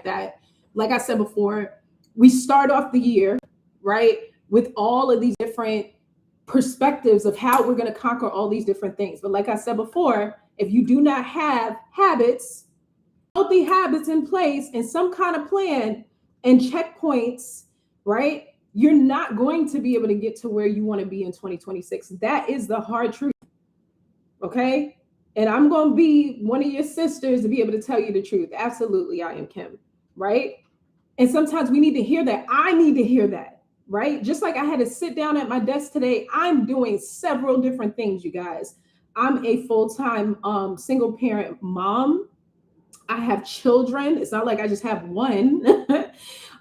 that, like I said before, we start off the year, right, with all of these different perspectives of how we're going to conquer all these different things. But like I said before, if you do not have habits, healthy habits in place and some kind of plan and checkpoints, right, you're not going to be able to get to where you want to be in 2026. That is the hard truth. Okay. And I'm going to be one of your sisters to be able to tell you the truth. Absolutely. I am Kim. Right. And sometimes we need to hear that. I need to hear that. Right. Just like I had to sit down at my desk today, I'm doing several different things, you guys. I'm a full-time single parent mom. I have children. It's not like I just have one.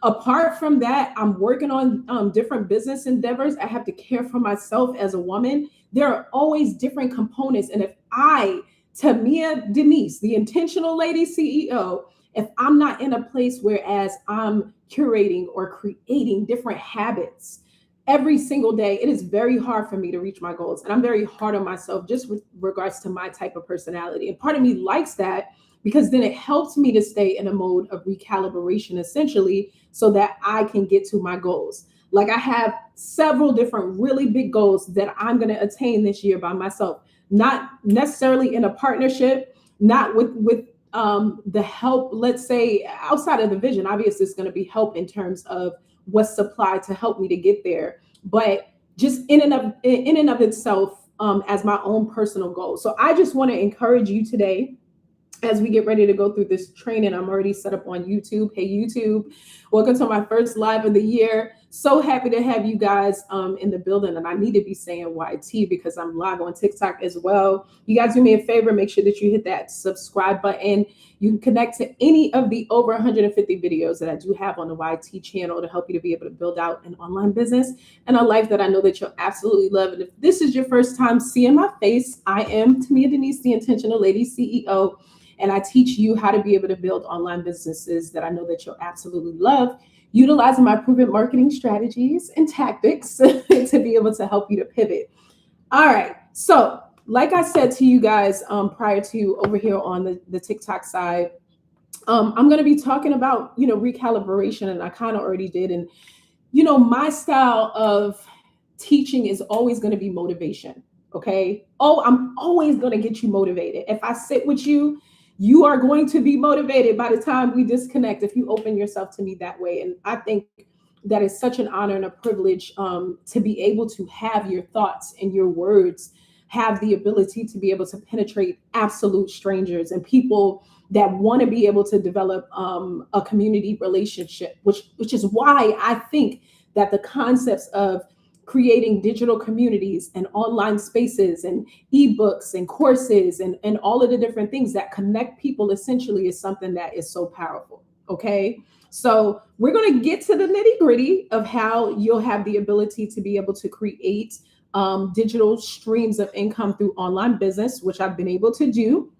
Apart from that, I'm working on different business endeavors. I have to care for myself as a woman. There are always different components. And if I, Tamia Denise, the intentional lady CEO, if I'm not in a place whereas I'm curating or creating different habits every single day, it is very hard for me to reach my goals. And I'm very hard on myself just with regards to my type of personality. And part of me likes that because then it helps me to stay in a mode of recalibration, essentially, so that I can get to my goals. Like I have several different really big goals that I'm going to attain this year by myself, not necessarily in a partnership, not with the help, let's say outside of the vision. Obviously, it's going to be help in terms of what's supplied to help me to get there, but just in and of itself as my own personal goal. So I just want to encourage you today as we get ready to go through this training. I'm already set up on YouTube. Hey, YouTube, welcome to my first live of the year. So happy to have you guys in the building. And I need to be saying YT because I'm live on TikTok as well. You guys do me a favor, make sure that you hit that subscribe button. You can connect to any of the over 150 videos that I do have on the YT channel to help you to be able to build out an online business and a life that I know that you'll absolutely love. And if this is your first time seeing my face, I am Tamia Denise, the Intentional Lady CEO. And I teach you how to be able to build online businesses that I know that you'll absolutely love, utilizing my proven marketing strategies and tactics to be able to help you to pivot. All right. So like I said to you guys prior to over here on the TikTok side, I'm going to be talking about, recalibration, and I kind of already did. And, my style of teaching is always going to be motivation. Okay. Oh, I'm always going to get you motivated. If I sit with you, you are going to be motivated by the time we disconnect if you open yourself to me that way. And I think that is such an honor and a privilege to be able to have your thoughts and your words have the ability to be able to penetrate absolute strangers and people that want to be able to develop a community relationship, which is why I think that the concepts of creating digital communities and online spaces and ebooks and courses and all of the different things that connect people essentially is something that is so powerful. Okay. So we're going to get to the nitty gritty of how you'll have the ability to be able to create digital streams of income through online business, which I've been able to do.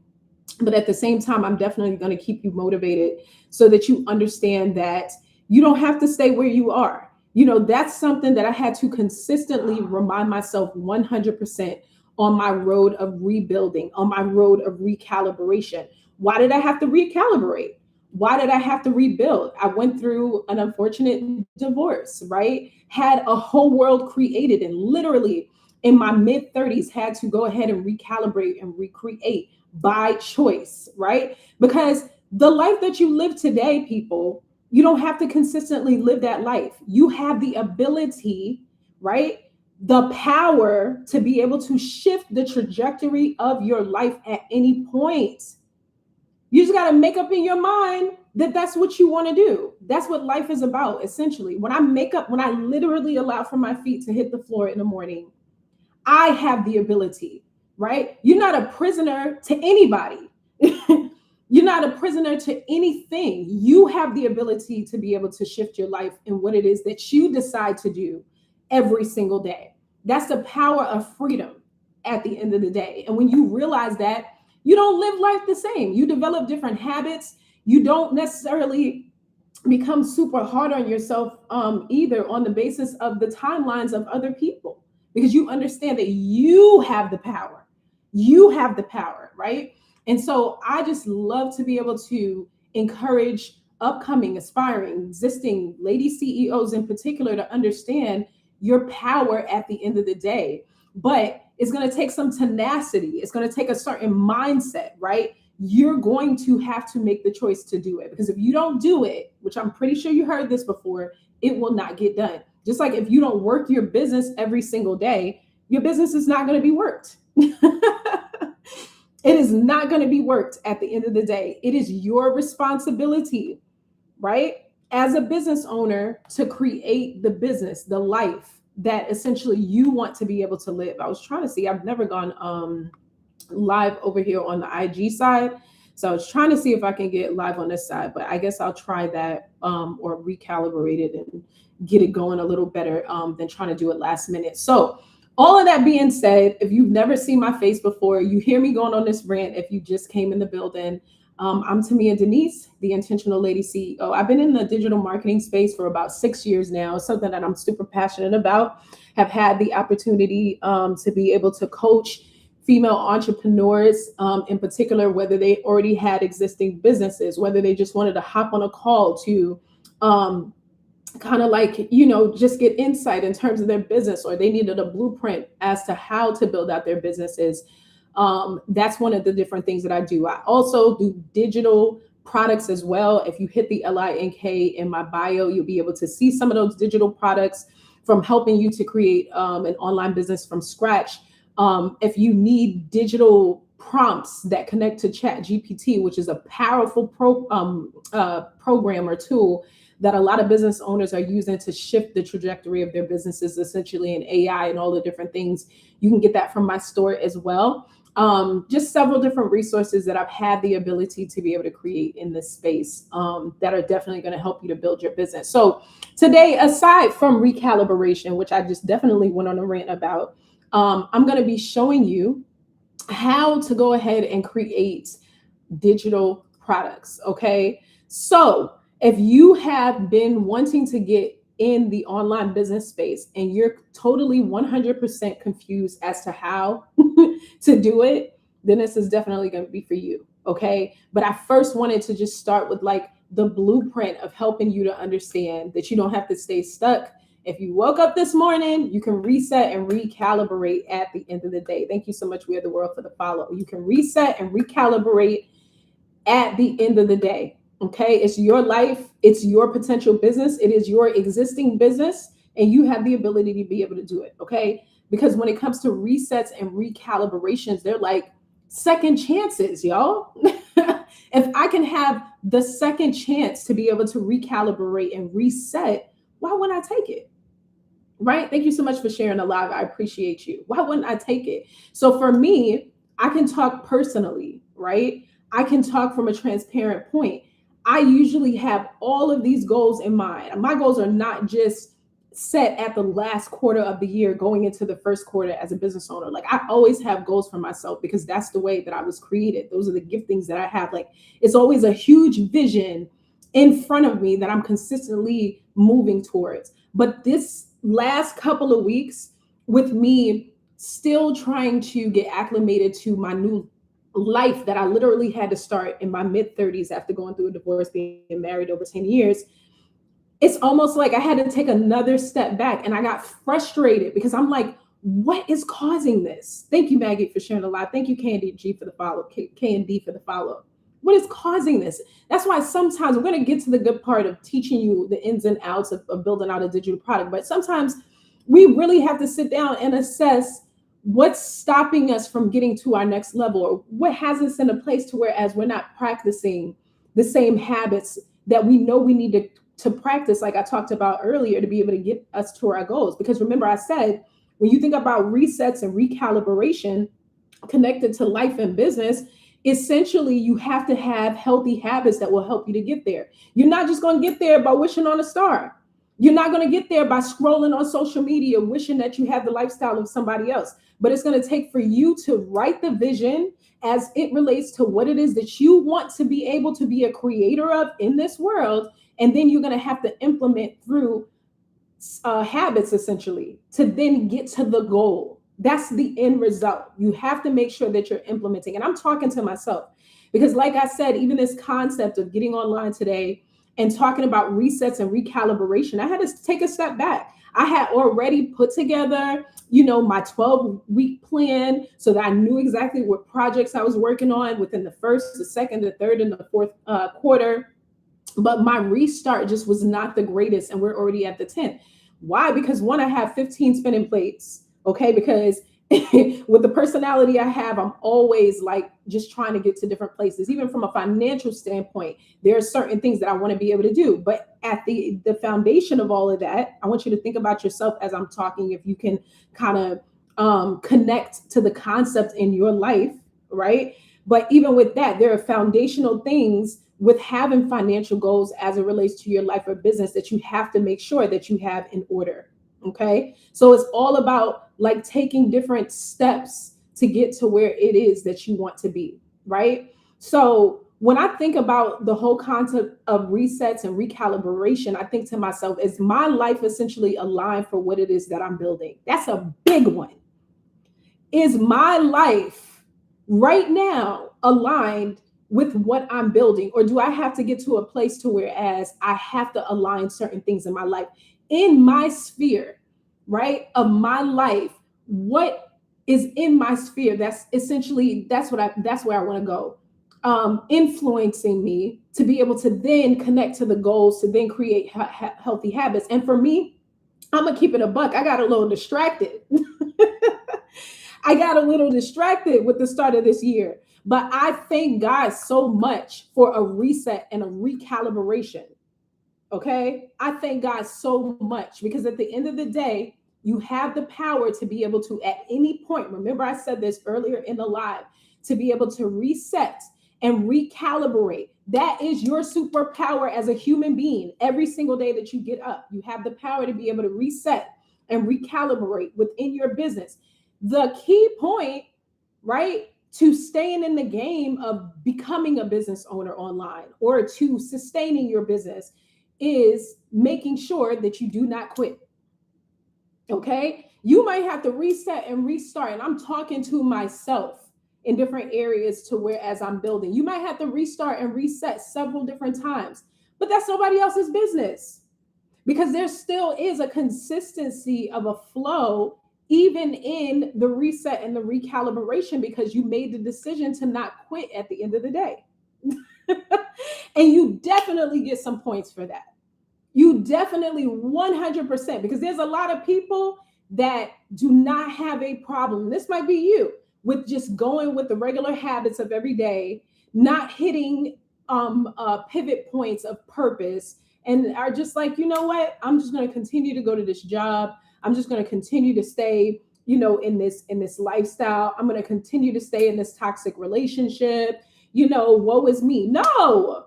But at the same time, I'm definitely going to keep you motivated so that you understand that you don't have to stay where you are. That's something that I had to consistently remind myself 100% on my road of rebuilding, on my road of recalibration. Why did I have to recalibrate? Why did I have to rebuild? I went through an unfortunate divorce, right? Had a whole world created, and literally in my mid-30s had to go ahead and recalibrate and recreate by choice, right? Because the life that you live today, people, you don't have to consistently live that life. You have the ability, right? The power to be able to shift the trajectory of your life at any point. You just got to make up in your mind that that's what you want to do. That's what life is about, essentially. When I literally allow for my feet to hit the floor in the morning, I have the ability, right? You're not a prisoner to anybody. You're not a prisoner to anything. You have the ability to be able to shift your life in what it is that you decide to do every single day. That's the power of freedom at the end of the day. And when you realize that, you don't live life the same. You develop different habits. You don't necessarily become super hard on yourself either on the basis of the timelines of other people, because you understand that you have the power. You have the power, right? And so I just love to be able to encourage upcoming, aspiring, existing lady CEOs in particular to understand your power at the end of the day. But it's going to take some tenacity. It's going to take a certain mindset, right? You're going to have to make the choice to do it, because if you don't do it, which I'm pretty sure you heard this before, it will not get done. Just like if you don't work your business every single day, your business is not going to be worked. It is not going to be worked at the end of the day. It is your responsibility, right, as a business owner, to create the business, the life that essentially you want to be able to live. I was trying to see, I've never gone live over here on the IG side. So I was trying to see if I can get live on this side, but I guess I'll try that or recalibrate it and get it going a little better than trying to do it last minute. So all of that being said, if you've never seen my face before, you hear me going on this rant if you just came in the building. I'm Tamia Denise, the Intentional Lady CEO. I've been in the digital marketing space for about 6 years now. It's something that I'm super passionate about. Have had the opportunity to be able to coach female entrepreneurs, in particular, whether they already had existing businesses, whether they just wanted to hop on a call to kind of like, just get insight in terms of their business, or they needed a blueprint as to how to build out their businesses. That's one of the different things that I do. I also do digital products as well. If you hit the LINK in my bio, you'll be able to see some of those digital products, from helping you to create an online business from scratch. If you need digital prompts that connect to ChatGPT, which is a powerful program or tool that a lot of business owners are using to shift the trajectory of their businesses, essentially in AI and all the different things, you can get that from my store as well. Just several different resources that I've had the ability to be able to create in this space that are definitely going to help you to build your business. So today, aside from recalibration, which I just definitely went on a rant about, I'm going to be showing you how to go ahead and create digital products. Okay. So if you have been wanting to get in the online business space and you're totally 100% confused as to how to do it, then this is definitely going to be for you. Okay. But I first wanted to just start with like the blueprint of helping you to understand that you don't have to stay stuck. If you woke up this morning, you can reset and recalibrate at the end of the day. Thank you so much, We Are the World, for the follow. You can reset and recalibrate at the end of the day. Okay, it's your life, it's your potential business, it is your existing business, and you have the ability to be able to do it. Okay, because when it comes to resets and recalibrations, they're like second chances, y'all. If I can have the second chance to be able to recalibrate and reset, why wouldn't I take it? Right? Thank you so much for sharing the live. I appreciate you. Why wouldn't I take it? So for me, I can talk personally, right? I can talk from a transparent point. I usually have all of these goals in mind. My goals are not just set at the last quarter of the year going into the first quarter as a business owner. Like, I always have goals for myself because that's the way that I was created. Those are the giftings that I have. Like, it's always a huge vision in front of me that I'm consistently moving towards. But this last couple of weeks, with me still trying to get acclimated to my new life that I literally had to start in my mid-30s after going through a divorce, being married over 10 years, it's almost like I had to take another step back, and I got frustrated because I'm like, what is causing this? Thank you, Maggie, for sharing the live. Thank you, K&D for the follow. K&D for the follow. What is causing this? That's why sometimes we're going to get to the good part of teaching you the ins and outs of building out a digital product. But sometimes we really have to sit down and assess what's stopping us from getting to our next level, or what has us in a place to whereas we're not practicing the same habits that we know we need to practice, like I talked about earlier, to be able to get us to our goals. Because remember, I said, when you think about resets and recalibration connected to life and business, essentially you have to have healthy habits that will help you to get there. You're not just going to get there by wishing on a star. You're not going to get there by scrolling on social media, wishing that you have the lifestyle of somebody else. But it's going to take for you to write the vision as it relates to what it is that you want to be able to be a creator of in this world. And then you're going to have to implement through habits, essentially, to then get to the goal. That's the end result. You have to make sure that you're implementing. And I'm talking to myself because, like I said, even this concept of getting online today and talking about resets and recalibration, I had to take a step back. I had already put together, my 12-week plan so that I knew exactly what projects I was working on within the first, the second, the third, and the fourth quarter. But my restart just was not the greatest, and we're already at the 10th. Why? Because one, I have 15 spinning plates. Okay, because with the personality I have, I'm always like just trying to get to different places. Even from a financial standpoint, there are certain things that I want to be able to do. But at the foundation of all of that, I want you to think about yourself as I'm talking. If you can kind of connect to the concept in your life, right? But even with that, there are foundational things with having financial goals as it relates to your life or business that you have to make sure that you have in order. Okay. So it's all about like taking different steps to get to where it is that you want to be. Right. So when I think about the whole concept of resets and recalibration, I think to myself, is my life essentially aligned for what it is that I'm building? That's a big one. Is my life right now aligned with what I'm building? Or do I have to get to a place to whereas I have to align certain things in my life? In my sphere, right, of my life, what is in my sphere? That's where I want to go. Influencing me to be able to then connect to the goals, to then create healthy habits. And for me, I'm gonna keep it a buck. I got a little distracted. I got a little distracted with the start of this year, but I thank God so much for a reset and a recalibration. Okay. I thank God so much because at the end of the day, you have the power to be able to, at any point, remember I said this earlier in the live, to be able to reset and recalibrate. That is your superpower as a human being. Every single day that you get up, you have the power to be able to reset and recalibrate within your business. The key point, right, to staying in the game of becoming a business owner online or to sustaining your business is making sure that you do not quit. Okay. You might have to reset and restart. And I'm talking to myself in different areas to where as I'm building, you might have to restart and reset several different times, but that's nobody else's business because there still is a consistency of a flow even in the reset and the recalibration because you made the decision to not quit at the end of the day. And you definitely get some points for that. You definitely 100%, because there's a lot of people that do not have a problem. This might be you with just going with the regular habits of every day, not hitting pivot points of purpose, and are just like, you know what? I'm just going to continue to go to this job. I'm just going to continue to stay, in this lifestyle. I'm going to continue to stay in this toxic relationship. Woe is me. No,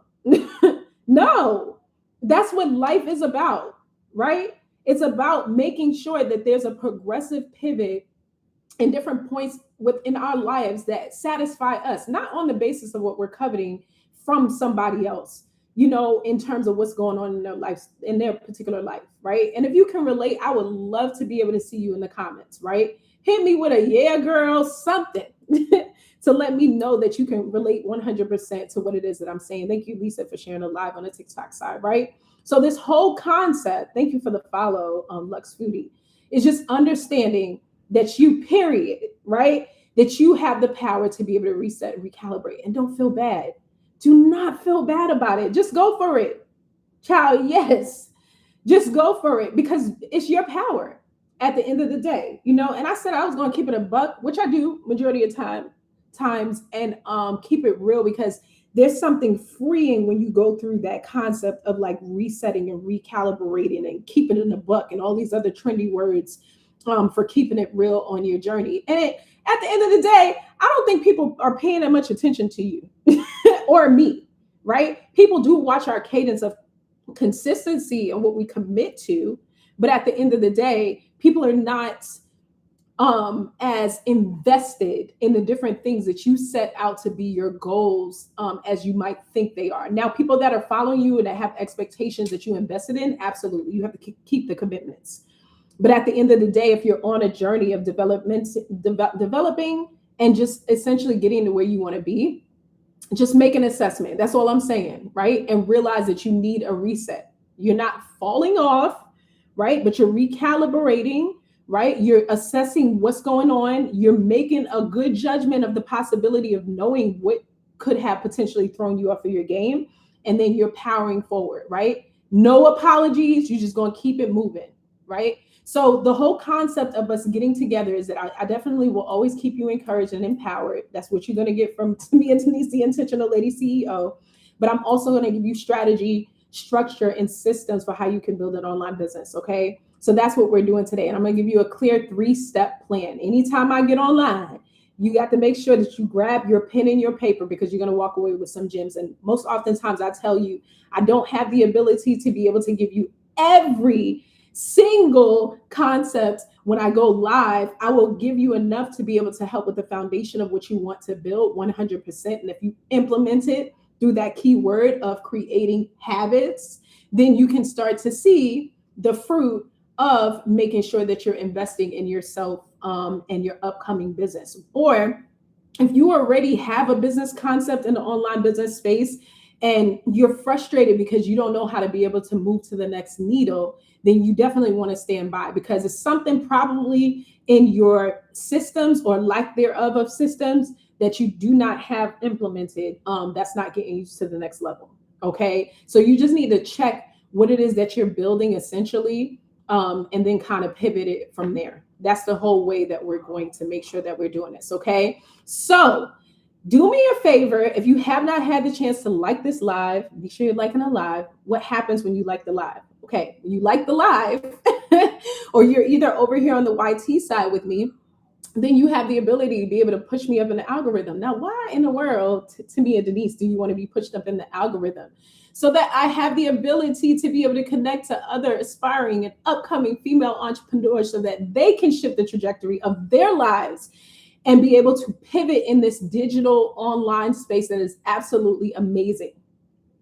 no. That's what life is about, right? It's about making sure that there's a progressive pivot in different points within our lives that satisfy us, not on the basis of what we're coveting from somebody else, in terms of what's going on in their life, in their particular life, right? And if you can relate, I would love to be able to see you in the comments, right? Hit me with a yeah, girl, something to let me know that you can relate 100% to what it is that I'm saying. Thank you, Lisa, for sharing it live on the TikTok side, right? So this whole concept, thank you for the follow, Lux Foodie, is just understanding that you, period, right? That you have the power to be able to reset and recalibrate, and don't feel bad. Do not feel bad about it. Just go for it. Child, yes. Just go for it because it's your power at the end of the day, and I said I was going to keep it a buck, which I do majority of times, and keep it real because there's something freeing when you go through that concept of like resetting and recalibrating and keeping it in a buck and all these other trendy words for keeping it real on your journey. And at the end of the day, I don't think people are paying that much attention to you or me, right? People do watch our cadence of consistency and what we commit to, but at the end of the day, people are not as invested in the different things that you set out to be your goals as you might think they are. Now, people that are following you and that have expectations that you invested in, absolutely, you have to keep the commitments. But at the end of the day, if you're on a journey of developing and just essentially getting to where you want to be, just make an assessment. That's all I'm saying, right? And realize that you need a reset. You're not falling off, right? But you're recalibrating, right? You're assessing what's going on. You're making a good judgment of the possibility of knowing what could have potentially thrown you off of your game. And then you're powering forward, right? No apologies. You're just going to keep it moving, right? So the whole concept of us getting together is that I definitely will always keep you encouraged and empowered. That's what you're going to get from me and Denise, the Intentional Lady CEO. But I'm also going to give you strategy, structure, and systems for how you can build an online business. Okay. So that's what we're doing today. And I'm going to give you a clear 3-step plan. Anytime I get online, you got to make sure that you grab your pen and your paper, because you're going to walk away with some gems. And most oftentimes I tell you, I don't have the ability to be able to give you every single concept when I go live. I will give you enough to be able to help with the foundation of what you want to build 100%. And if you implement it through that key word of creating habits, then you can start to see the fruit of making sure that you're investing in yourself and your upcoming business. Or if you already have a business concept in the online business space and you're frustrated because you don't know how to be able to move to the next needle, then you definitely want to stand by, because it's something probably in your systems or lack thereof of systems that you do not have implemented that's not getting you to the next level. Okay. So you just need to check what it is that you're building essentially, and then kind of pivot it from there. That's the whole way that we're going to make sure that we're doing this. Okay. So do me a favor. If you have not had the chance to like this live, be sure you're liking the live. What happens when you like the live? Okay. When you like the live or you're either over here on the YT side with me, then you have the ability to be able to push me up in the algorithm. Now, why in the world, to me and Denise, do you want to be pushed up in the algorithm? So that I have the ability to be able to connect to other aspiring and upcoming female entrepreneurs so that they can shift the trajectory of their lives and be able to pivot in this digital online space that is absolutely amazing.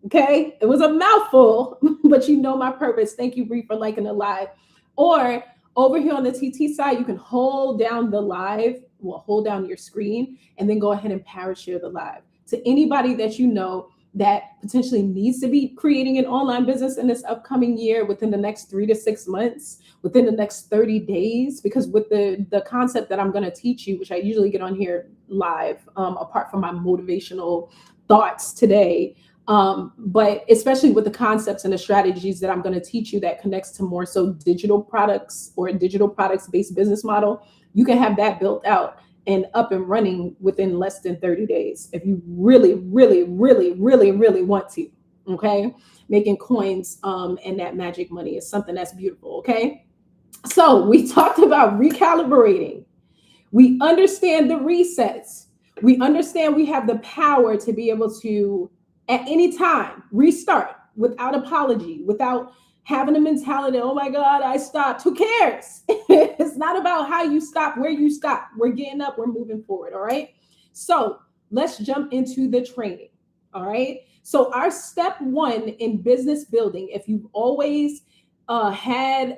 Okay, it was a mouthful, but you know my purpose. Thank you, Bree, for liking the live. Or over here on the TT side, you can hold down the live, hold down your screen, and then go ahead and power share the live to anybody that you know that potentially needs to be creating an online business in this upcoming year, within the next 3 to 6 months, within the next 30 days. Because with the concept that I'm going to teach you, which I usually get on here live, apart from my motivational thoughts today, but especially with the concepts and the strategies that I'm going to teach you that connects to more so digital products or a digital products based business model, you can have that built out and up and running within less than 30 days if you really, really, really, really, really want to. Okay, making coins and that magic money is something that's beautiful. Okay, so we talked about recalibrating. We understand the resets. We understand we have the power to be able to at any time restart without apology, without having a mentality, oh my God, I stopped. Who cares? It's not about how you stop, where you stop. We're getting up, we're moving forward. All right. So let's jump into the training. All right. So our step 1 in business building, if you've always had,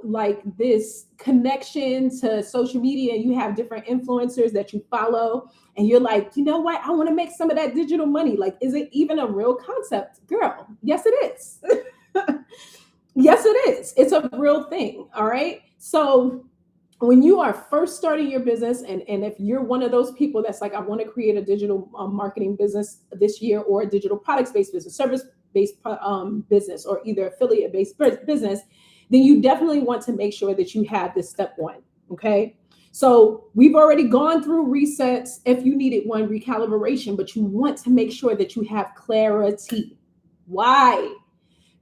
like this connection to social media, and you have different influencers that you follow, and you're like, you know what? I want to make some of that digital money. Like, is it even a real concept? Girl, yes, it is. Yes, it is. It's a real thing. All right. So when you are first starting your business, and if you're one of those people that's like, I want to create a digital marketing business this year, or a digital products-based business, service-based business, or either affiliate-based business, then you definitely want to make sure that you have this step 1. Okay. So we've already gone through resets. If you needed one, recalibration, but you want to make sure that you have clarity. Why?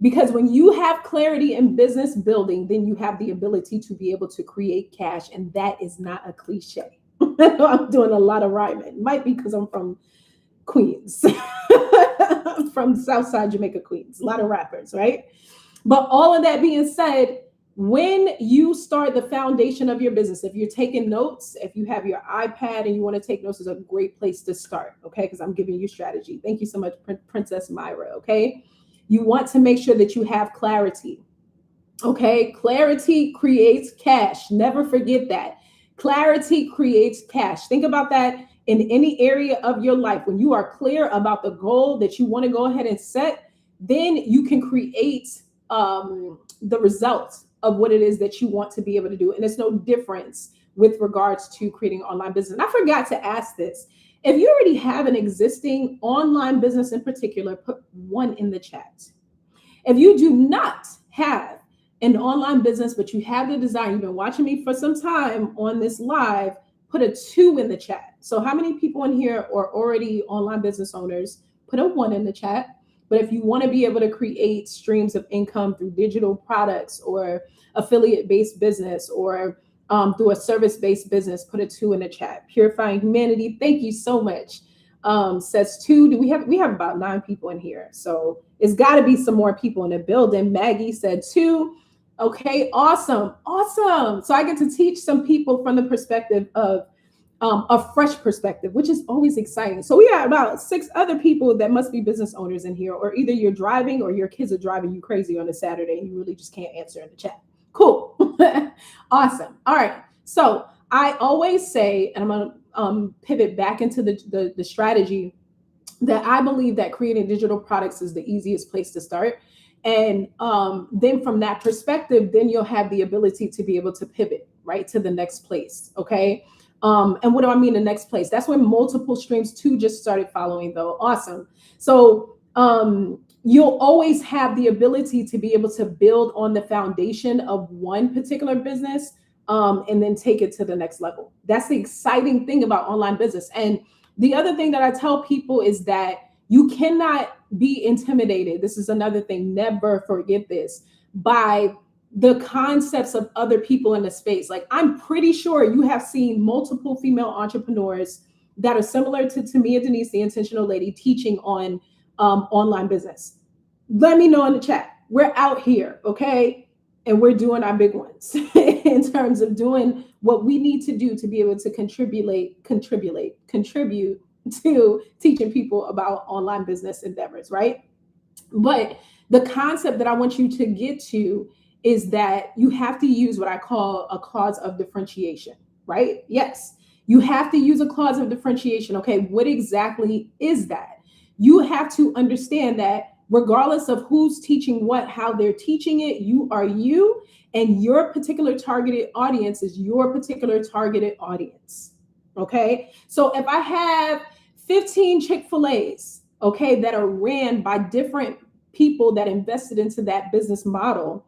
Because when you have clarity in business building, then you have the ability to be able to create cash. And that is not a cliche. I'm doing a lot of rhyming. It might be because I'm from Queens, from Southside Jamaica, Queens. A lot of rappers, right? But all of that being said, when you start the foundation of your business, if you're taking notes, if you have your iPad and you want to take notes, is a great place to start. Okay. Because I'm giving you strategy. Thank you so much, Princess Myra. Okay. You want to make sure that you have clarity. Okay. Clarity creates cash. Never forget that. Clarity creates cash. Think about that in any area of your life, when you are clear about the goal that you want to go ahead and set, then you can create the results of what it is that you want to be able to do. And it's no difference with regards to creating online business. And I forgot to ask this. If you already have an existing online business in particular, put 1 in the chat. If you do not have an online business, but you have the desire, you've been watching me for some time on this live, put a 2 in the chat. So how many people in here are already online business owners? Put a 1 in the chat. But if you want to be able to create streams of income through digital products or affiliate-based business or through a service-based business, put a 2 in the chat. Purifying Humanity, thank you so much. Says 2. We have about 9 people in here, so it's got to be some more people in the building. Maggie said 2. Okay, awesome. So I get to teach some people from the perspective of a fresh perspective, which is always exciting. So we got about 6 other people that must be business owners in here, or either you're driving or your kids are driving you crazy on a Saturday and you really just can't answer in the chat. Cool. Awesome. All right. So I always say, and I'm going to pivot back into the strategy, that I believe that creating digital products is the easiest place to start. And then from that perspective, then you'll have the ability to be able to pivot right to the next place. Okay. And what do I mean the next place? That's when multiple streams 2 just started following though. Awesome. So you'll always have the ability to be able to build on the foundation of one particular business and then take it to the next level. That's the exciting thing about online business. And the other thing that I tell people is that you cannot be intimidated. This is another thing. Never forget this, by the concepts of other people in the space. Like, I'm pretty sure you have seen multiple female entrepreneurs that are similar to Tamia Denise, the intentional lady, teaching on online business. Let me know in the chat. We're out here, okay? And we're doing our big ones in terms of doing what we need to do to be able to contribute to teaching people about online business endeavors, right? But the concept that I want you to get to is that you have to use what I call a clause of differentiation, right? Yes, you have to use a clause of differentiation. Okay, what exactly is that? You have to understand that regardless of who's teaching what, how they're teaching it, you are you, and your particular targeted audience is your particular targeted audience. Okay, so if I have 15 Chick-fil-A's, okay, that are ran by different people that invested into that business model,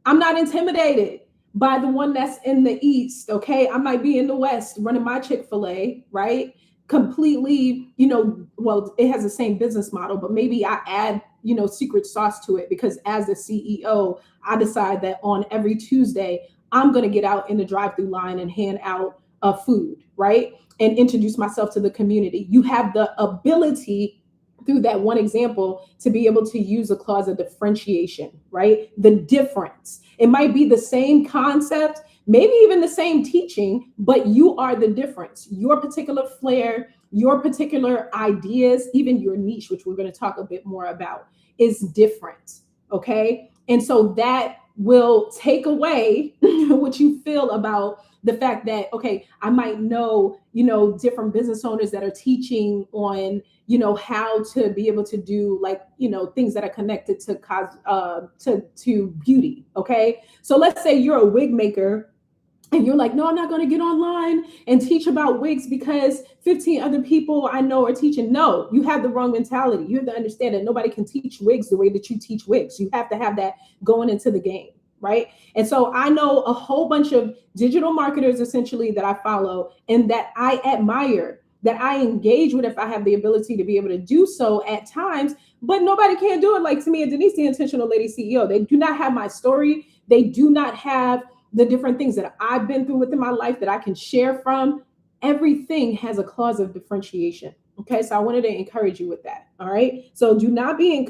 I'm not intimidated by the one that's in the East, okay? I might be in the West running my Chick-fil-A, right? Completely, well, it has the same business model, but maybe I add, secret sauce to it because as the CEO, I decide that on every Tuesday, I'm going to get out in the drive-through line and hand out food, right? And introduce myself to the community. You have the ability through that one example to be able to use a clause of differentiation, right? The difference. It might be the same concept, maybe even the same teaching, but you are the difference. Your particular flair, your particular ideas, even your niche, which we're going to talk a bit more about, is different, okay? And so that will take away what you feel about the fact that, okay, I might know, different business owners that are teaching on, how to be able to do things that are connected to beauty. Okay. So let's say you're a wig maker and you're like, no, I'm not going to get online and teach about wigs because 15 other people I know are teaching. No, you have the wrong mentality. You have to understand that nobody can teach wigs the way that you teach wigs. You have to have that going into the game. Right. And so I know a whole bunch of digital marketers essentially that I follow and that I admire, that I engage with if I have the ability to be able to do so at times, but nobody can do it like Tamia Denise, the intentional lady CEO. They do not have my story. They do not have the different things that I've been through within my life that I can share from. Everything has a clause of differentiation. Okay, so I wanted to encourage you with that. All right. So do not be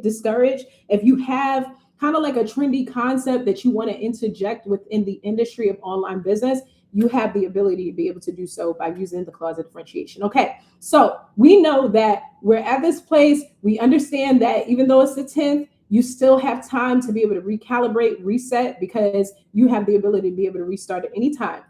discouraged if you have kind of like a trendy concept that you want to interject within the industry of online business. You have the ability to be able to do so by using the clause of differentiation. Okay, so we know that we're at this place. We understand that even though it's the 10th, you still have time to be able to recalibrate, reset, because you have the ability to be able to restart at any time.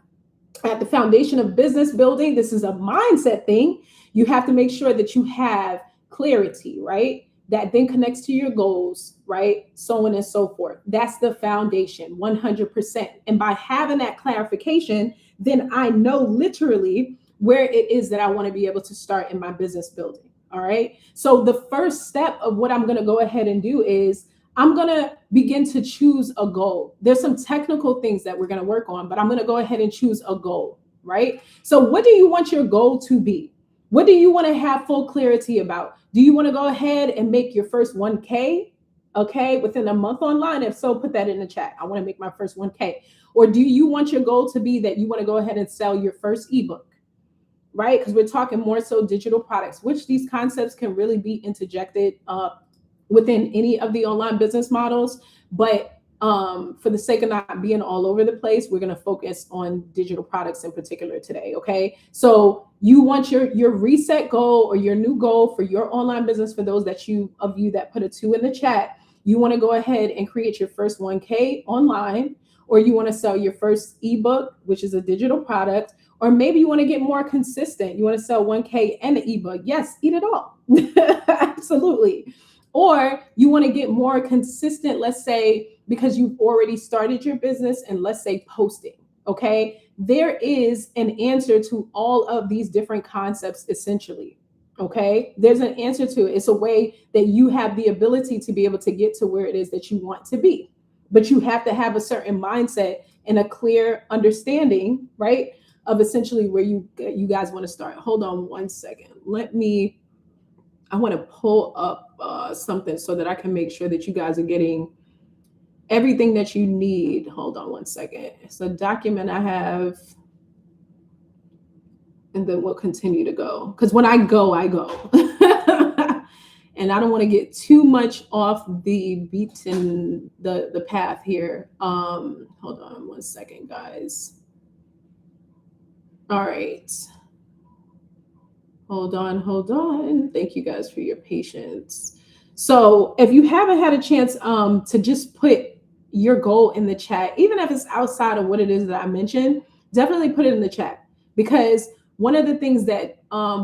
At the foundation of business building, this is a mindset thing. You have to make sure that you have clarity, right? That then connects to your goals, right? So on and so forth. That's the foundation, 100%. And by having that clarification, then I know literally where it is that I want to be able to start in my business building. All right. So the first step of what I'm going to go ahead and do is I'm going to begin to choose a goal. There's some technical things that we're going to work on, but I'm going to go ahead and choose a goal, right? So what do you want your goal to be? What do you want to have full clarity about? Do you want to go ahead and make your first 1K, okay, within a month online? If so, put that in the chat. I want to make my first 1K. Or do you want your goal to be that you want to go ahead and sell your first ebook, right? Because we're talking more so digital products, which these concepts can really be interjected within any of the online business models. But for the sake of not being all over the place, we're going to focus on digital products in particular today. Okay. So you want your reset goal or your new goal for your online business. For those of you that put a 2 in the chat, you want to go ahead and create your first 1K online, or you want to sell your first ebook, which is a digital product, or maybe you want to get more consistent. You want to sell 1K and an ebook. Yes, eat it all. Absolutely. Or you want to get more consistent, let's say, because you've already started your business and let's say posting, okay? There is an answer to all of these different concepts, essentially, okay? There's an answer to it. It's a way that you have the ability to be able to get to where it is that you want to be. But you have to have a certain mindset and a clear understanding, right, of essentially where you guys want to start. Hold on one second. I want to pull up something so that I can make sure that you guys are getting everything that you need. Hold on one second. It's a document I have, and then we'll continue to go. Because when I go. And I don't want to get too much off the beaten the path here. Hold on one second, guys. All right. Hold on. Thank you guys for your patience. So if you haven't had a chance to just put your goal in the chat, even if it's outside of what it is that I mentioned, definitely put it in the chat. Because one of the things that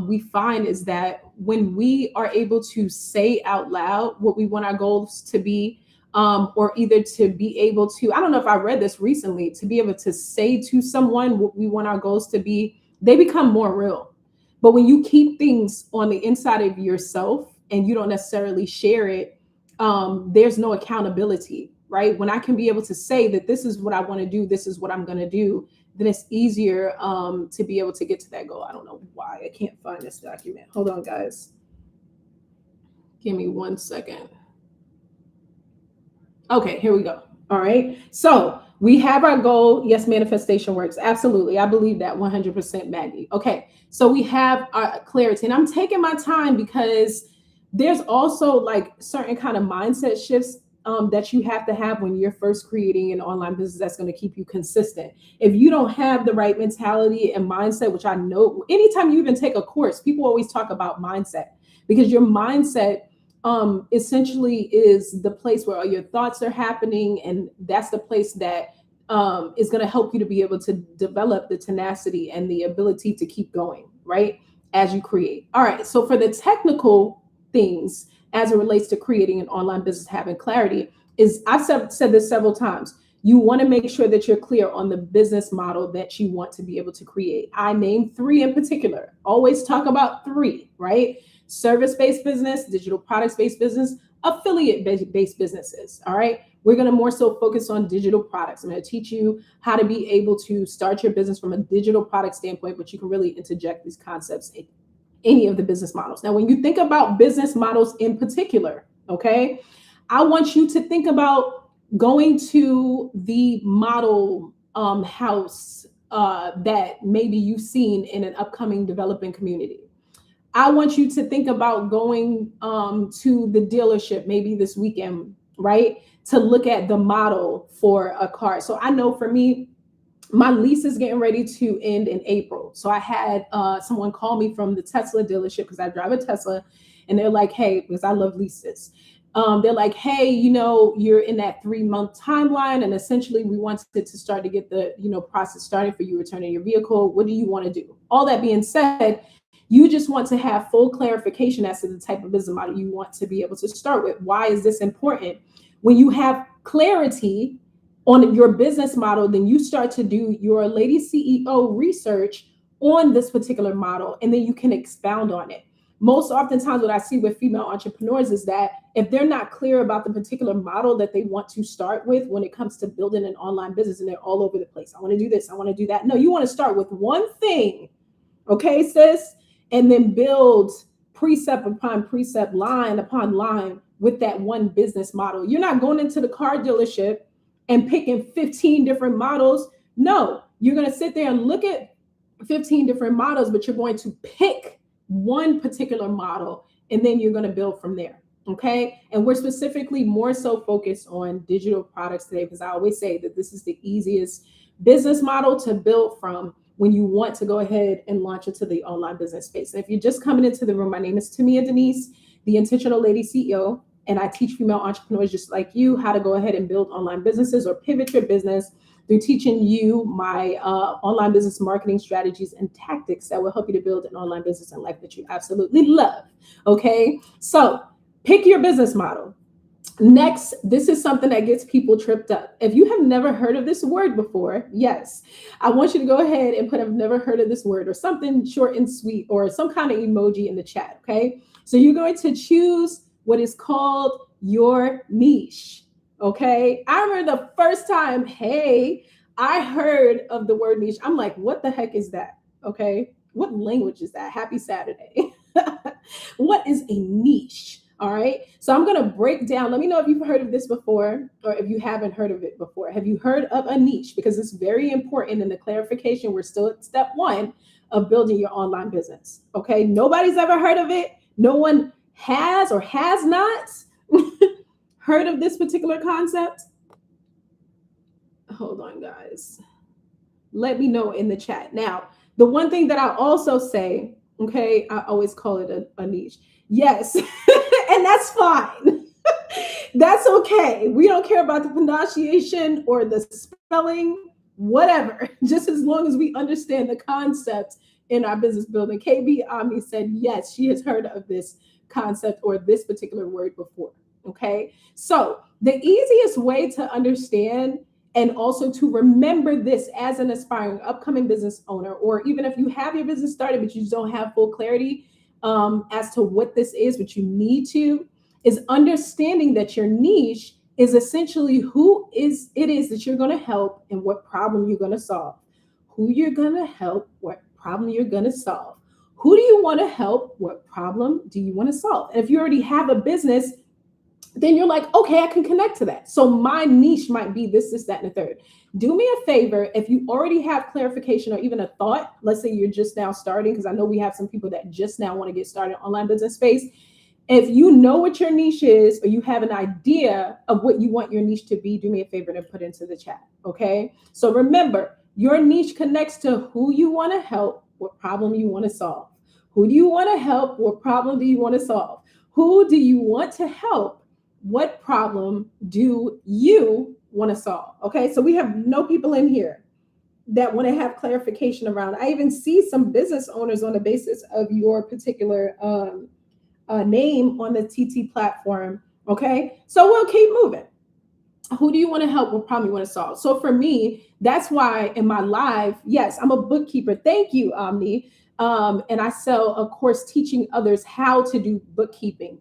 we find is that when we are able to say out loud what we want our goals to be, or either to be able to, I don't know if I read this recently, to be able to say to someone what we want our goals to be, they become more real. But when you keep things on the inside of yourself and you don't necessarily share it, there's no accountability, right? When I can be able to say that this is what I want to do, this is what I'm going to do, then it's easier to be able to get to that goal. I don't know why I can't find this document. Hold on, guys. Give me 1 second. Okay, here we go. All right. So we have our goal. Yes, manifestation works. Absolutely. I believe that 100%, Maggie. Okay. So we have our clarity, and I'm taking my time because there's also like certain kind of mindset shifts that you have to have when you're first creating an online business that's going to keep you consistent. If you don't have the right mentality and mindset, which I know anytime you even take a course, people always talk about mindset, because your mindset essentially is the place where all your thoughts are happening. And that's the place that is going to help you to be able to develop the tenacity and the ability to keep going, right, as you create. All right. So for the technical things as it relates to creating an online business, having clarity is, I've said this several times. You want to make sure that you're clear on the business model that you want to be able to create. I named 3 in particular. Always talk about 3, right? Service-based business, digital products-based business, affiliate-based businesses. All right. We're going to more so focus on digital products. I'm going to teach you how to be able to start your business from a digital product standpoint, but you can really interject these concepts in any of the business models. Now, when you think about business models in particular, okay, I want you to think about going to the model house that maybe you've seen in an upcoming developing community. I want you to think about going to the dealership maybe this weekend, right, to look at the model for a car. So I know for me, my lease is getting ready to end in April. So I had someone call me from the Tesla dealership, because I drive a Tesla, and they're like, hey, because I love leases, They're like, hey, you know, you're in that 3-month timeline, and essentially we wanted to start to get the, you know, process started for you returning your vehicle. What do you want to do? All that being said, you just want to have full clarification as to the type of business model you want to be able to start with. Why is this important? When you have clarity on your business model, then you start to do your Lady CEO research on this particular model, and then you can expound on it. Most oftentimes what I see with female entrepreneurs is that if they're not clear about the particular model that they want to start with when it comes to building an online business, and they're all over the place. I want to do this, I want to do that. No, you want to start with one thing, okay, sis? And then build precept upon precept, line upon line with that one business model. You're not going into the car dealership and picking 15 different models. No, you're going to sit there and look at 15 different models, but you're going to pick one particular model, and then you're going to build from there. Okay. And we're specifically more so focused on digital products today, because I always say that this is the easiest business model to build from when you want to go ahead and launch into the online business space. And if you're just coming into the room, my name is Tamia Denise, the Intentional Lady CEO, and I teach female entrepreneurs just like you how to go ahead and build online businesses or pivot your business through teaching you my online business marketing strategies and tactics that will help you to build an online business and life that you absolutely love. Okay, so pick your business model. Next, this is something that gets people tripped up. If you have never heard of this word before, yes, I want you to go ahead and put I've never heard of this word or something short and sweet or some kind of emoji in the chat, okay? So you're going to choose what is called your niche. Okay, I remember the first time, hey, I heard of the word niche. I'm like, what the heck is that? Okay, what language is that? Happy Saturday. What is a niche? All right, so I'm going to break down. Let me know if you've heard of this before or if you haven't heard of it before. Have you heard of a niche? Because it's very important in the clarification. We're still at step 1 of building your online business. Okay, nobody's ever heard of it. No one has or has not heard of this particular concept? Hold on, guys. Let me know in the chat. Now, the one thing that I also say, okay, I always call it a niche. Yes, and that's fine. That's okay. We don't care about the pronunciation or the spelling, whatever, just as long as we understand the concept in our business building. KB Ami said, yes, she has heard of this concept or this particular word before. Okay, so the easiest way to understand and also to remember this as an aspiring upcoming business owner, or even if you have your business started but you just don't have full clarity as to what this is, what you need to, is understanding that your niche is essentially who is it is that you're going to help and what problem you're going to solve. Who you're going to help, what problem you're going to solve. Who do you want to help? What problem do you want to solve? And if you already have a business, then you're like, okay, I can connect to that. So my niche might be this, that, and the third. Do me a favor, if you already have clarification or even a thought, let's say you're just now starting, because I know we have some people that just now want to get started in online business space. If you know what your niche is, or you have an idea of what you want your niche to be, do me a favor and put it into the chat, okay? So remember, your niche connects to who you want to help, what problem you want to solve. Who do you want to help? What problem do you want to solve? Who do you want to help? What problem do you want to solve? Okay, so we have no people in here that want to have clarification around. I even see some business owners on the basis of your particular name on the TT platform. Okay, so we'll keep moving. Who do you want to help? What problem you want to solve? So for me, that's why in my live, yes, I'm a bookkeeper. Thank you, Omni. And I sell a course teaching others how to do bookkeeping.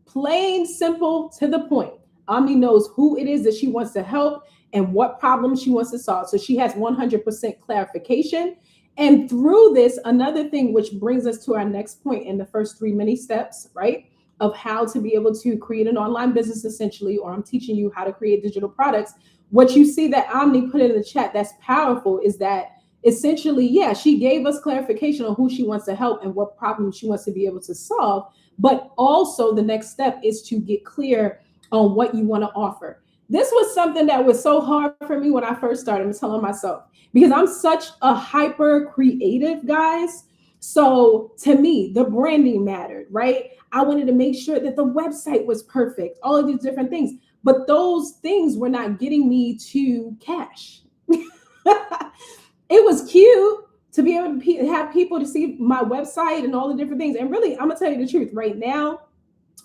Plain, simple, to the point. Omni knows who it is that she wants to help and what problem she wants to solve. So she has 100% clarification. And through this, another thing which brings us to our next point in the first 3 mini steps, right? Of how to be able to create an online business essentially, or I'm teaching you how to create digital products. What you see that Omni put in the chat that's powerful is that essentially, yeah, she gave us clarification on who she wants to help and what problem she wants to be able to solve. But also the next step is to get clear on what you want to offer. This was something that was so hard for me when I first started. I'm telling myself, because I'm such a hyper creative, guys. So to me, the branding mattered, right? I wanted to make sure that the website was perfect, all of these different things. But those things were not getting me to cash. It was cute to be able to have people to see my website and all the different things. And really, I'm gonna tell you the truth. Right now,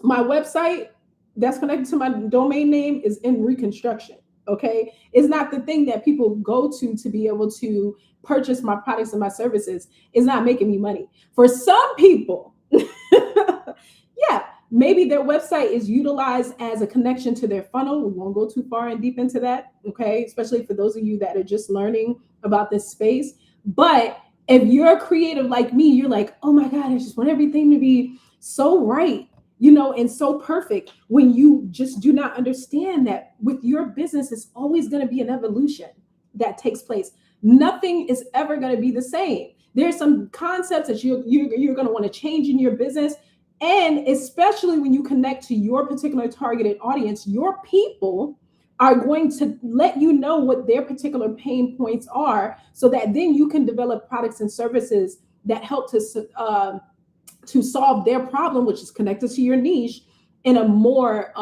my website that's connected to my domain name is in reconstruction. Okay, it's not the thing that people go to be able to purchase my products and my services. It's not making me money. For some people, yeah, maybe their website is utilized as a connection to their funnel. We won't go too far and deep into that, okay? Especially for those of you that are just learning about this space. But if you're creative like me, you're like, oh my God, I just want everything to be so right, and so perfect, when you just do not understand that with your business, it's always going to be an evolution that takes place. Nothing is ever going to be the same. There's some concepts that you're going to want to change in your business. And especially when you connect to your particular targeted audience, your people are going to let you know what their particular pain points are, so that then you can develop products and services that help to solve their problem, which is connected to your niche, in a more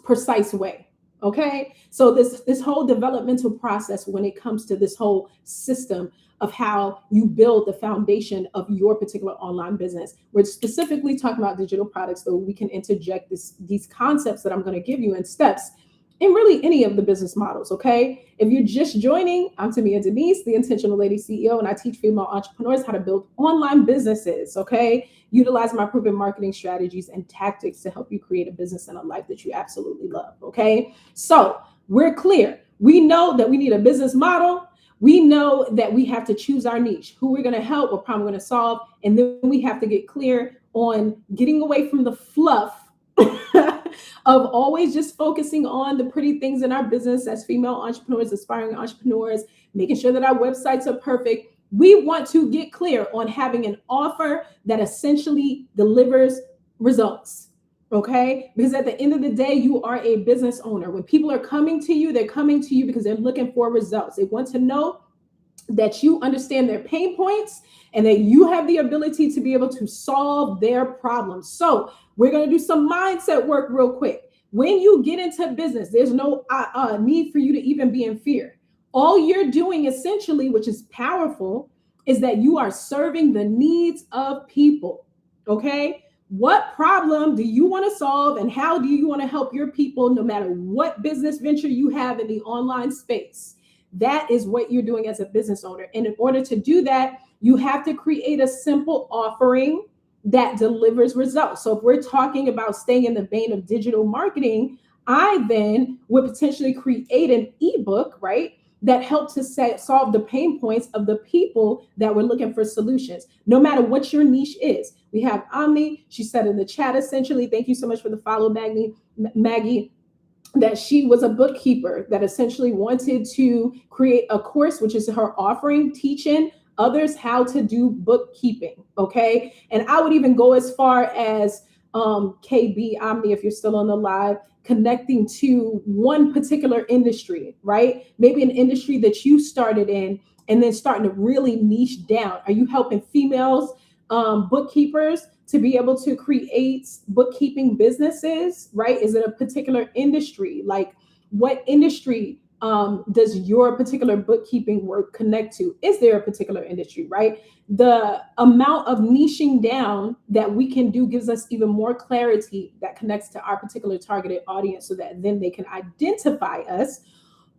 precise way. Okay, so this whole developmental process when it comes to this whole system of how you build the foundation of your particular online business. We're specifically talking about digital products, so we can interject these concepts that I'm going to give you in steps in really any of the business models, okay? If you're just joining, I'm Tamia Denise, the Intentional Lady CEO, and I teach female entrepreneurs how to build online businesses, okay? Utilize my proven marketing strategies and tactics to help you create a business and a life that you absolutely love, okay? So we're clear. We know that we need a business model. We know that we have to choose our niche, who we're going to help, what problem we're going to solve, and then we have to get clear on getting away from the fluff of always just focusing on the pretty things in our business as female entrepreneurs, aspiring entrepreneurs, making sure that our websites are perfect. We want to get clear on having an offer that essentially delivers results, okay? Because at the end of the day, you are a business owner. When people are coming to you, they're coming to you because they're looking for results. They want to know that you understand their pain points and that you have the ability to be able to solve their problems. So we're going to do some mindset work real quick. When you get into business, there's no need for you to even be in fear. All you're doing essentially, which is powerful, is that you are serving the needs of people, okay? What problem do you want to solve, and how do you want to help your people, no matter what business venture you have in the online space? That is what you're doing as a business owner. And in order to do that, you have to create a simple offering that delivers results. So if we're talking about staying in the vein of digital marketing, I then would potentially create an ebook, right, that helps to solve the pain points of the people that were looking for solutions, no matter what your niche is. We have Omni. She said in the chat, essentially, thank you so much for the follow, Maggie, that she was a bookkeeper that essentially wanted to create a course, which is her offering, teaching others how to do bookkeeping, okay? And I would even go as far as KB, Omni, if you're still on the live, connecting to one particular industry, right? Maybe an industry that you started in and then starting to really niche down. Are you helping females, bookkeepers, to be able to create bookkeeping businesses, right? Is it a particular industry? Like, what industry does your particular bookkeeping work connect to? Is there a particular industry, right? The amount of niching down that we can do gives us even more clarity that connects to our particular targeted audience, so that then they can identify us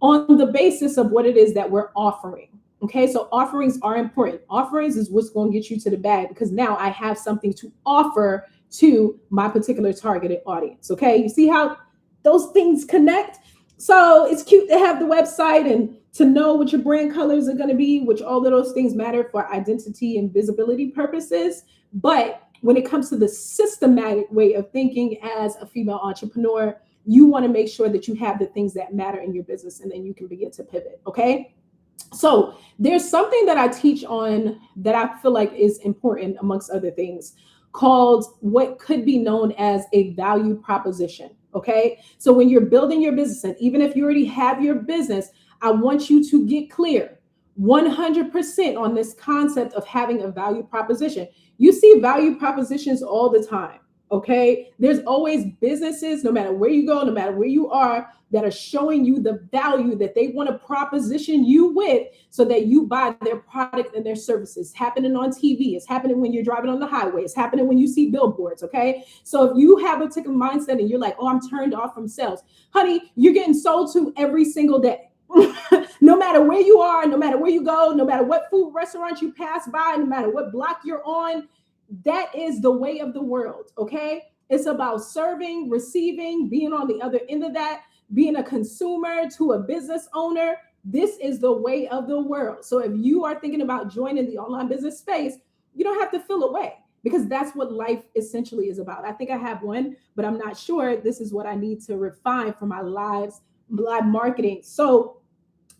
on the basis of what it is that we're offering. Okay, so offerings are important. Offerings is what's going to get you to the bag, because now I have something to offer to my particular targeted audience. Okay, you see how those things connect? So it's cute to have the website and to know what your brand colors are going to be, which all of those things matter for identity and visibility purposes. But when it comes to the systematic way of thinking as a female entrepreneur, you want to make sure that you have the things that matter in your business, and then you can begin to pivot. Okay. So there's something that I teach on that I feel like is important, amongst other things, called what could be known as a value proposition. Okay. So when you're building your business, and even if you already have your business, I want you to get clear. 100% on this concept of having a value proposition. You see value propositions all the time. Okay. There's always businesses, no matter where you go, no matter where you are, that are showing you the value that they want to proposition you with so that you buy their product and their services. It's happening on TV. It's happening when you're driving on the highway. It's happening when you see billboards. Okay. So if you have a particular mindset and you're like, oh, I'm turned off from sales, honey, you're getting sold to every single day. No matter where you are, no matter where you go, no matter what food restaurant you pass by, no matter what block you're on, that is the way of the world. Okay. It's about serving, receiving, being on the other end of that, being a consumer to a business owner. This is the way of the world. So if you are thinking about joining the online business space, you don't have to feel away, because that's what life essentially is about. I think I have one, but I'm not sure. This is what I need to refine for my live marketing. So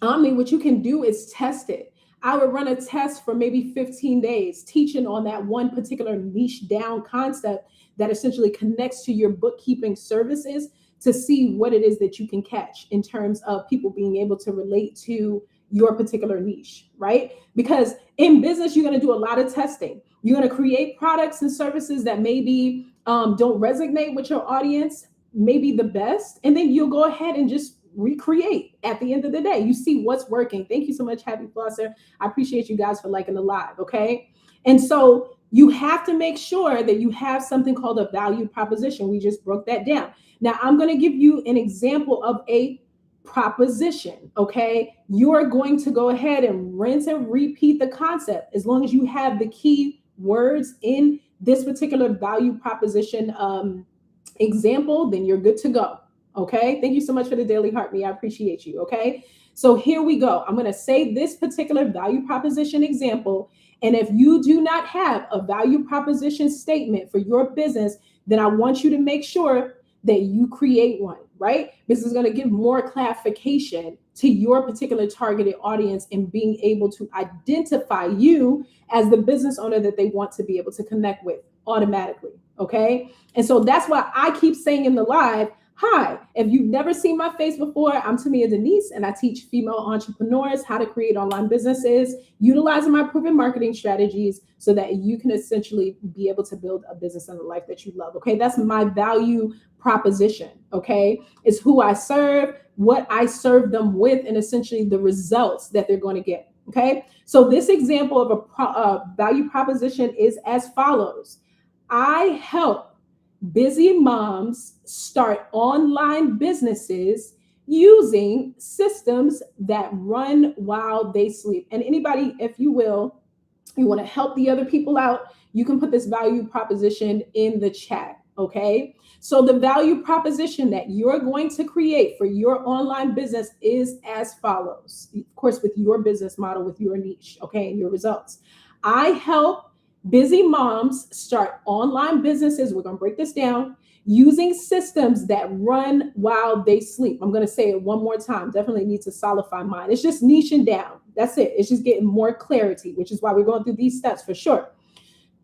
what you can do is test it. I would run a test for maybe 15 days, teaching on that one particular niche down concept that essentially connects to your bookkeeping services, to see what it is that you can catch in terms of people being able to relate to your particular niche, right? Because in business, you're going to do a lot of testing. You're going to create products and services that maybe don't resonate with your audience, maybe the best, and then you'll go ahead and just recreate. At the end of the day, you see what's working. Thank you so much, Happy Flosser. I appreciate you guys for liking the live. Okay. And so you have to make sure that you have something called a value proposition. We just broke that down. Now I'm going to give you an example of a proposition. Okay. You're going to go ahead and rinse and repeat the concept. As long as you have the key words in this particular value proposition example, then you're good to go. Okay. Thank you so much for the daily heart me. I appreciate you. Okay. So here we go. I'm going to say this particular value proposition example. And if you do not have a value proposition statement for your business, then I want you to make sure that you create one, right? This is going to give more clarification to your particular targeted audience and being able to identify you as the business owner that they want to be able to connect with automatically. Okay. And so that's why I keep saying in the live, hi, if you've never seen my face before, I'm Tamia Denise, and I teach female entrepreneurs how to create online businesses utilizing my proven marketing strategies so that you can essentially be able to build a business and a life that you love. Okay, that's my value proposition. Okay, it's who I serve, what I serve them with, and essentially the results that they're going to get. Okay, so this example of a value proposition is as follows. I help busy moms start online businesses using systems that run while they sleep. And anybody, if you will, you want to help the other people out, you can put this value proposition in the chat. Okay. So the value proposition that you're going to create for your online business is as follows. Of course, with your business model, with your niche, okay, and your results. I help busy moms start online businesses. We're going to break this down using systems that run while they sleep. I'm going to say it one more time. Definitely need to solidify mine. It's just niching down. That's it. It's just getting more clarity, which is why we're going through these steps for sure.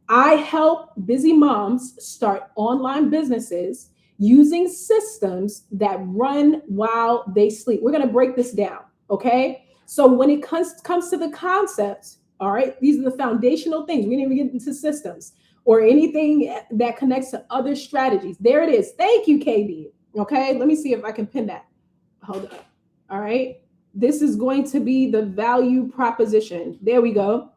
I help busy moms start online businesses using systems that run while they sleep. We're going to break this down. Okay. So when it comes to the concepts, all right, these are the foundational things. We didn't even get into systems or anything that connects to other strategies. There it is. Thank you, KB. Okay, let me see if I can pin that. Hold up. All right. This is going to be the value proposition. There we go.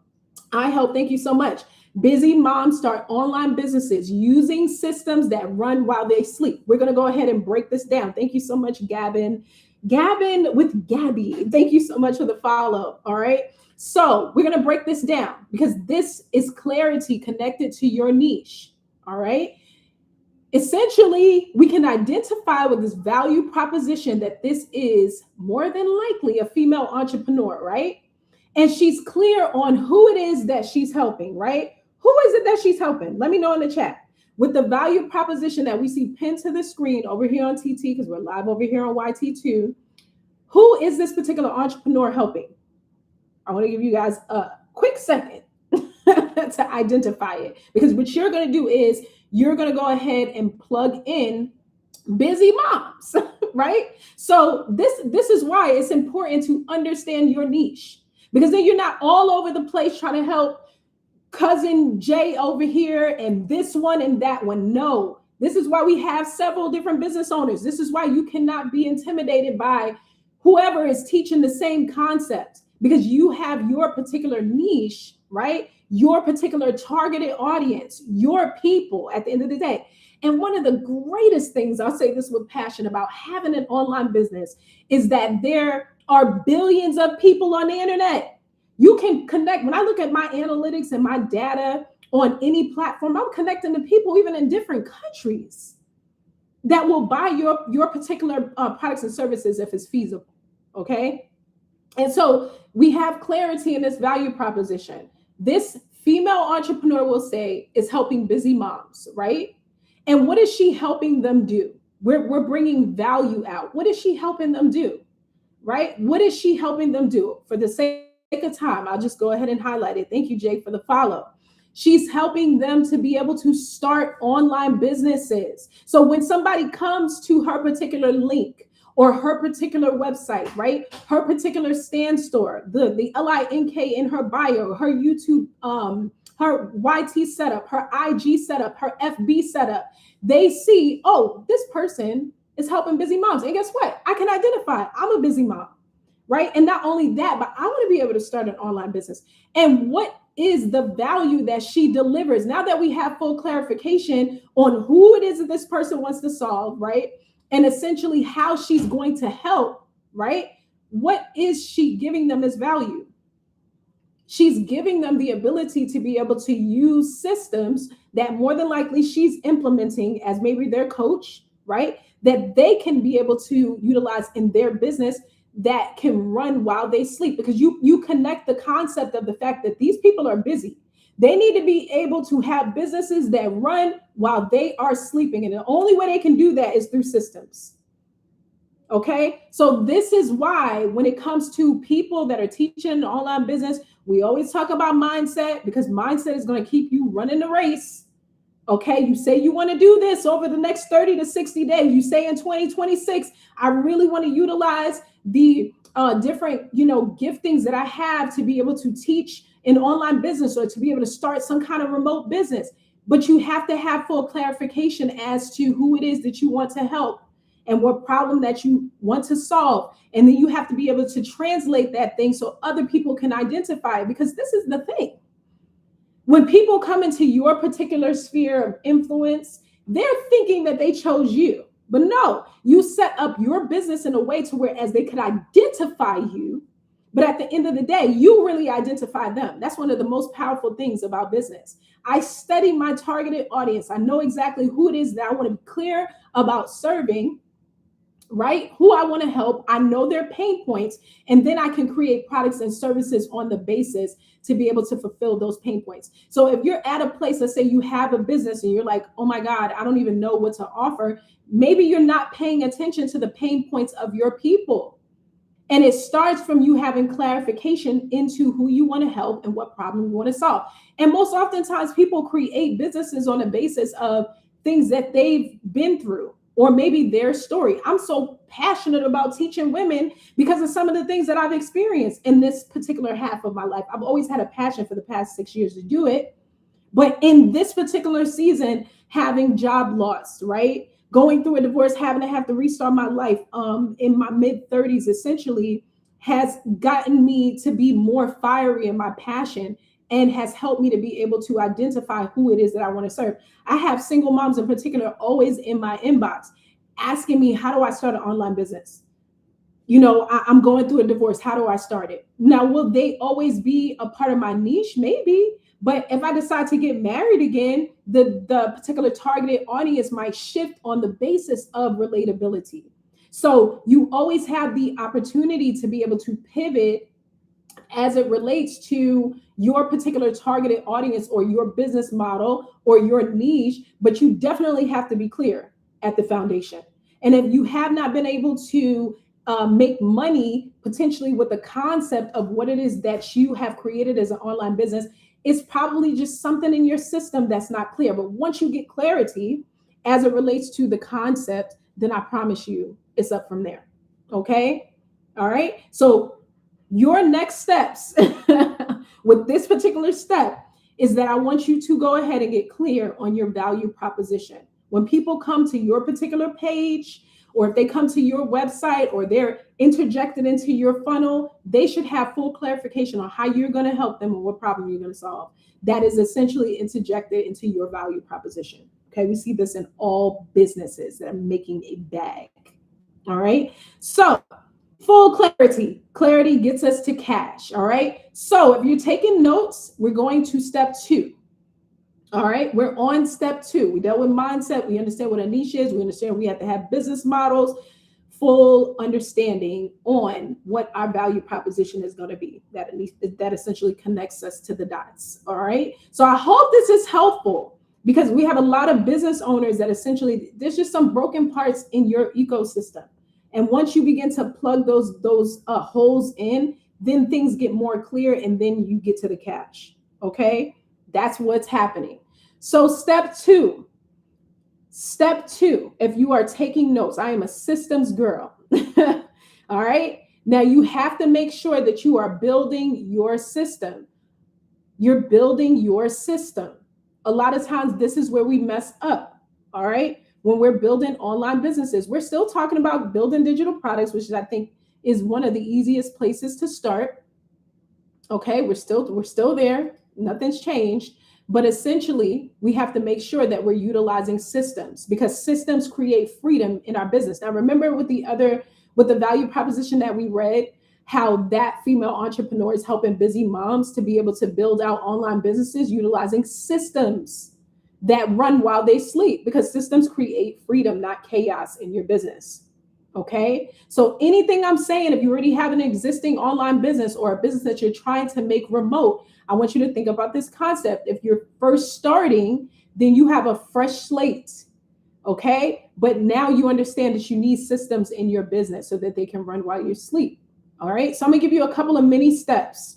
I help. Thank you so much. Busy moms start online businesses using systems that run while they sleep. We're going to go ahead and break this down. Thank you so much, Gavin. Gavin with Gabby. Thank you so much for the follow. All right. So we're going to break this down because this is clarity connected to your niche. All right. Essentially, we can identify with this value proposition that this is more than likely a female entrepreneur, right? And she's clear on who it is that she's helping, right? Who is it that she's helping? Let me know in the chat. With the value proposition that we see pinned to the screen over here on TT, because we're live over here on YT2, who is this particular entrepreneur helping? I want to give you guys a quick second to identify it, because what you're going to do is you're going to go ahead and plug in busy moms, right? So this is why it's important to understand your niche, because then you're not all over the place trying to help cousin Jay over here and this one and that one. No, this is why we have several different business owners. This is why you cannot be intimidated by whoever is teaching the same concept, because you have your particular niche, right? Your particular targeted audience, your people at the end of the day. And one of the greatest things, I'll say this with passion, about having an online business is that there are billions of people on the internet. You can connect. When I look at my analytics and my data on any platform, I'm connecting to people even in different countries that will buy your particular products and services if it's feasible. Okay. And so we have clarity in this value proposition. This female entrepreneur will say is helping busy moms, right? And what is she helping them do? We're bringing value out. What is she helping them do, right? What is she helping them do? For the sake of time, I'll just go ahead and highlight it. Thank you, Jay, for the follow. She's helping them to be able to start online businesses. So when somebody comes to her particular link or her particular website, right? Her particular stand store, the LINK in her bio, her YouTube, her YT setup, her IG setup, her FB setup, they see, oh, this person is helping busy moms. And guess what? I can identify, I'm a busy mom, right? And not only that, but I want to be able to start an online business. And what is the value that she delivers? Now that we have full clarification on who it is that this person wants to solve, right? And essentially how she's going to help, right? What is she giving them as value? She's giving them the ability to be able to use systems that more than likely she's implementing as maybe their coach, right? That they can be able to utilize in their business that can run while they sleep. Because you connect the concept of the fact that these people are busy. They need to be able to have businesses that run while they are sleeping. And the only way they can do that is through systems. Okay, so this is why when it comes to people that are teaching an online business, we always talk about mindset, because mindset is going to keep you running the race. Okay, you say you want to do this over the next 30 to 60 days. You say in 2026, I really want to utilize the different, giftings that I have to be able to teach an online business or to be able to start some kind of remote business. But you have to have full clarification as to who it is that you want to help and what problem that you want to solve. And then you have to be able to translate that thing so other people can identify it, because this is the thing. When people come into your particular sphere of influence, they're thinking that they chose you. But no, you set up your business in a way to where as they could identify you, but at the end of the day, you really identify them. That's one of the most powerful things about business. I study my targeted audience. I know exactly who it is that I want to be clear about serving, right? Who I want to help. I know their pain points, and then I can create products and services on the basis to be able to fulfill those pain points. So if you're at a place, let's say you have a business and you're like, oh my God, I don't even know what to offer. Maybe you're not paying attention to the pain points of your people. And it starts from you having clarification into who you want to help and what problem you want to solve. And most oftentimes people create businesses on the basis of things that they've been through, or maybe their story. I'm so passionate about teaching women because of some of the things that I've experienced in this particular half of my life. I've always had a passion for the past 6 years to do it. But in this particular season, having job loss, right? Going through a divorce, having to have to restart my life in my mid-30s, essentially, has gotten me to be more fiery in my passion and has helped me to be able to identify who it is that I want to serve. I have single moms in particular always in my inbox asking me, how do I start an online business? I'm going through a divorce. How do I start it? Now, will they always be a part of my niche? Maybe. But if I decide to get married again, the particular targeted audience might shift on the basis of relatability. So you always have the opportunity to be able to pivot as it relates to your particular targeted audience or your business model or your niche, but you definitely have to be clear at the foundation. And if you have not been able to make money potentially with the concept of what it is that you have created as an online business, it's probably just something in your system that's not clear. But once you get clarity as it relates to the concept, then I promise you it's up from there. Okay. All right. So Your next steps with this particular step is that I want you to go ahead and get clear on your value proposition. When people come to your particular page, or if they come to your website or they're interjected into your funnel, they should have full clarification on how you're going to help them and what problem you're going to solve. That is essentially interjected into your value proposition. Okay, we see this in all businesses that are making a bag. All right, so full clarity. Clarity gets us to cash. All right. So if you're taking notes, we're going to step 2. All right. We're on step 2. We dealt with mindset. We understand what a niche is. We understand we have to have business models, full understanding on what our value proposition is going to be. That essentially connects us to the dots. All right. So I hope this is helpful, because we have a lot of business owners that essentially there's just some broken parts in your ecosystem. And once you begin to plug those holes in, then things get more clear, and then you get to the cash. Okay, that's what's happening. So step 2. If you are taking notes, I am a systems girl. All right. Now you have to make sure that you are building your system. You're building your system. A lot of times this is where we mess up. All right. When we're building online businesses, we're still talking about building digital products, which I think is one of the easiest places to start. Okay, we're still there. Nothing's changed. But essentially, we have to make sure that we're utilizing systems, because systems create freedom in our business. Now, remember with the value proposition that we read, how that female entrepreneur is helping busy moms to be able to build out online businesses utilizing systems that run while they sleep, because systems create freedom, not chaos in your business. Okay. So anything I'm saying, if you already have an existing online business or a business that you're trying to make remote, I want you to think about this concept. If you're first starting, then you have a fresh slate. Okay. But now you understand that you need systems in your business so that they can run while you sleep. All right. So I'm going to give you a couple of mini steps.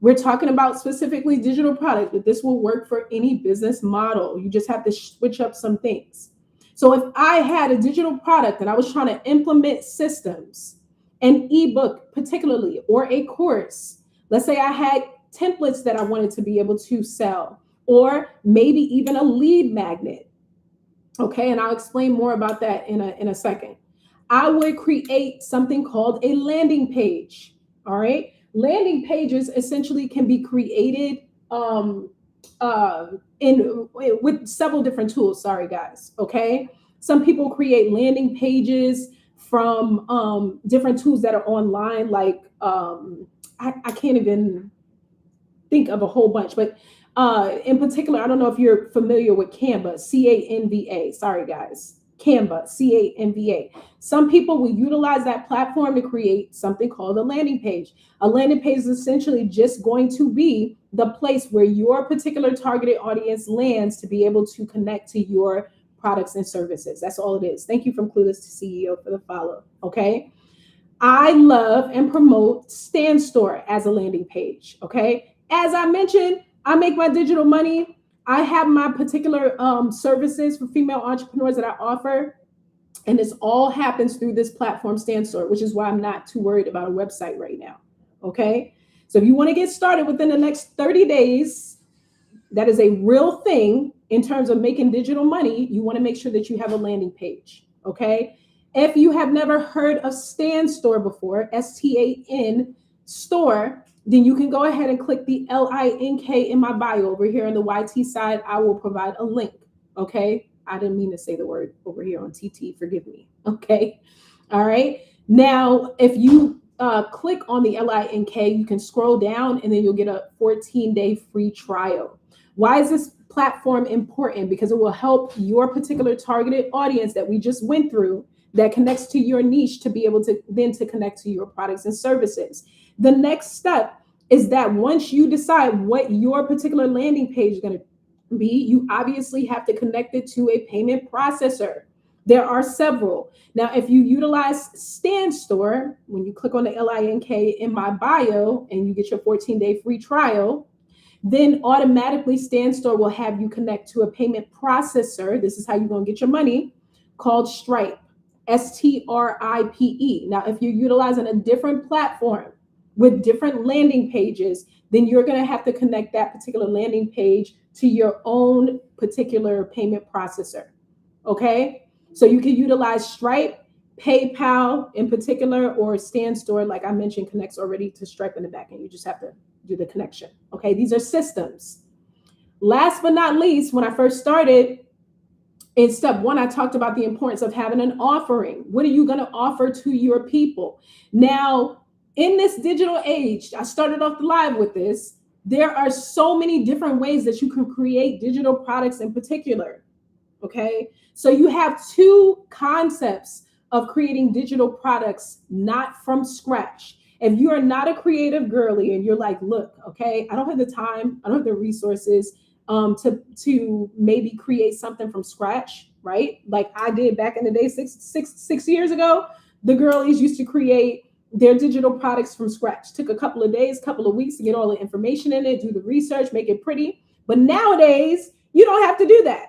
We're talking about specifically digital products, but this will work for any business model. You just have to switch up some things. So if I had a digital product and I was trying to implement systems, an ebook particularly, or a course, let's say I had templates that I wanted to be able to sell, or maybe even a lead magnet. Okay, and I'll explain more about that in a second. I would create something called a landing page. All right. Landing pages essentially can be created with several different tools. Sorry, guys. Okay. Some people create landing pages from different tools that are online, like I can't even think of a whole bunch, but in particular, I don't know if you're familiar with Canva, Canva. Sorry, guys. Canva, Canva. Some people will utilize that platform to create something called a landing page. A landing page is essentially just going to be the place where your particular targeted audience lands to be able to connect to your products and services. That's all it is. Thank you from Clueless to CEO for the follow. Okay. I love and promote Stand Store as a landing page. Okay. As I mentioned, I make my digital money. I have my particular services for female entrepreneurs that I offer, and this all happens through this platform, Stand Store, which is why I'm not too worried about a website right now. Okay. So if you want to get started within the next 30 days, that is a real thing in terms of making digital money. You want to make sure that you have a landing page. Okay. If you have never heard of Stand Store before, STAN store, then you can go ahead and click the LINK in my bio over here on the YT side. I will provide a link. Okay. I didn't mean to say the word over here on TT. Forgive me. Okay. All right. Now, if you click on the LINK, you can scroll down and then you'll get a 14-day free trial. Why is this platform important? Because it will help your particular targeted audience that we just went through that connects to your niche to be able to then to connect to your products and services. The next step is that once you decide what your particular landing page is going to be, you obviously have to connect it to a payment processor. There are several. Now, if you utilize Stand Store, when you click on the LINK in my bio and you get your 14-day free trial, then automatically Stand Store will have you connect to a payment processor. This is how you're going to get your money, called Stripe, STRIPE. Now, if you're utilizing a different platform, with different landing pages, then you're going to have to connect that particular landing page to your own particular payment processor. Okay. So you can utilize Stripe, PayPal in particular, or StanStore, like I mentioned, connects already to Stripe in the back end. You just have to do the connection. Okay. These are systems. Last but not least, when I first started, in step one, I talked about the importance of having an offering. What are you going to offer to your people? Now, in this digital age, I started off the live with this. There are so many different ways that you can create digital products in particular. Okay. So you have two concepts of creating digital products, not from scratch. If you are not a creative girly and you're like, look, okay, I don't have the time, I don't have the resources to maybe create something from scratch, right? Like I did back in the day, six years ago, the girlies used to create their digital products from scratch. Took a couple of days, couple of weeks to get all the information in it, do the research, make it pretty. But nowadays, you don't have to do that.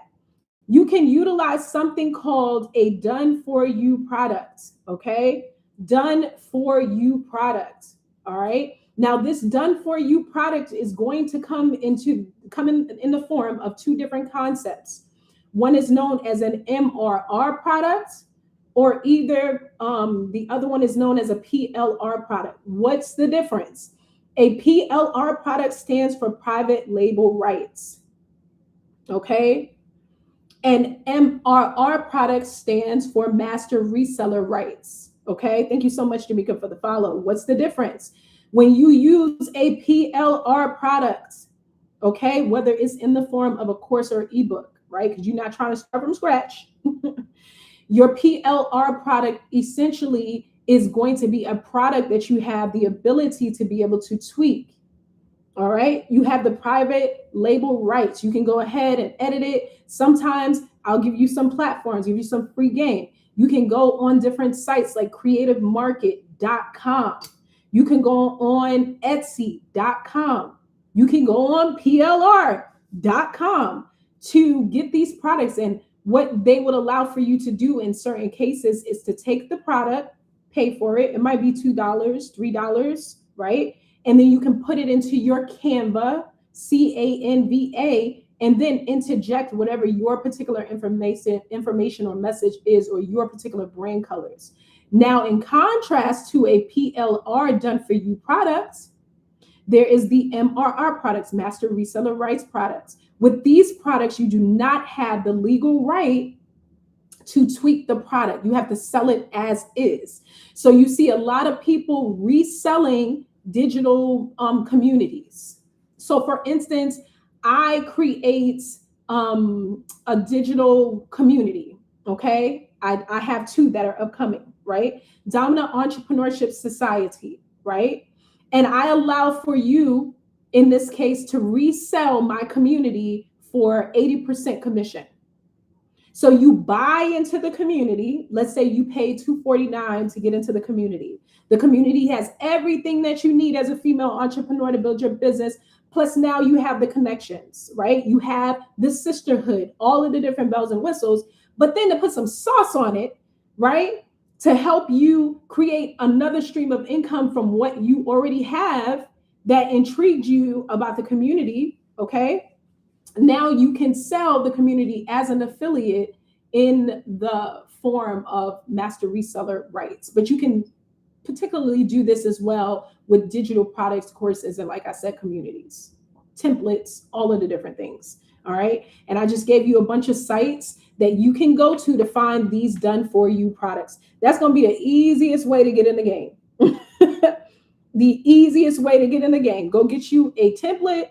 You can utilize something called a done for you product, okay? Done for you product, all right? Now, this done for you product is going to come in the form of two different concepts. One is known as an MRR product, or either the other one is known as a PLR product. What's the difference? A PLR product stands for private label rights, okay? And MRR product stands for master reseller rights, okay? Thank you so much, Jamaica, for the follow. What's the difference? When you use a PLR product, okay, whether it's in the form of a course or ebook, right? Because you're not trying to start from scratch. Your PLR product essentially is going to be a product that you have the ability to be able to tweak. All right. You have the private label rights. You can go ahead and edit it. Sometimes I'll give you some platforms, give you some free game. You can go on different sites like creativemarket.com. You can go on Etsy.com. You can go on PLR.com to get these products. And what they would allow for you to do in certain cases is to take the product, pay for it. It might be $2, $3, right? And then you can put it into your Canva, CANVA, and then interject whatever your particular information or message is, or your particular brand colors. Now, in contrast to a PLR done for you products, there is the MRR products, master reseller rights products. With these products, you do not have the legal right to tweak the product. You have to sell it as is. So you see a lot of people reselling digital communities. So for instance, I create a digital community, okay? I have two that are upcoming, right? Dominant Entrepreneurship Society, right? And I allow for you, in this case, to resell my community for 80% commission. So you buy into the community. Let's say you pay $249 to get into the community. The community has everything that you need as a female entrepreneur to build your business. Plus now you have the connections, right? You have the sisterhood, all of the different bells and whistles, but then to put some sauce on it, right? To help you create another stream of income from what you already have that intrigued you about the community, okay? Now you can sell the community as an affiliate in the form of master reseller rights. But you can particularly do this as well with digital products, courses, and like I said, communities, templates, all of the different things. All right. And I just gave you a bunch of sites that you can go to find these done for you products. That's going to be the easiest way to get in the game. The easiest way to get in the game. Go get you a template.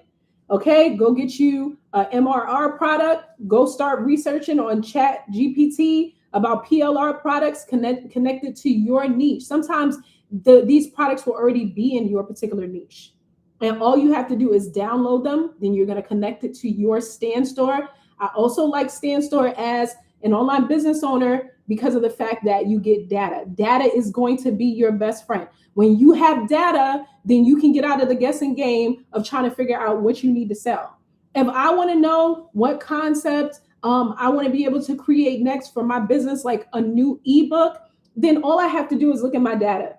Okay, go get you an MRR product. Go start researching on Chat GPT about PLR products connected to your niche. Sometimes these products will already be in your particular niche. And all you have to do is download them. Then you're going to connect it to your StanStore. I also like StanStore as an online business owner because of the fact that you get data. Data is going to be your best friend. When you have data, then you can get out of the guessing game of trying to figure out what you need to sell. If I want to know what concept I want to be able to create next for my business, like a new ebook, then all I have to do is look at my data.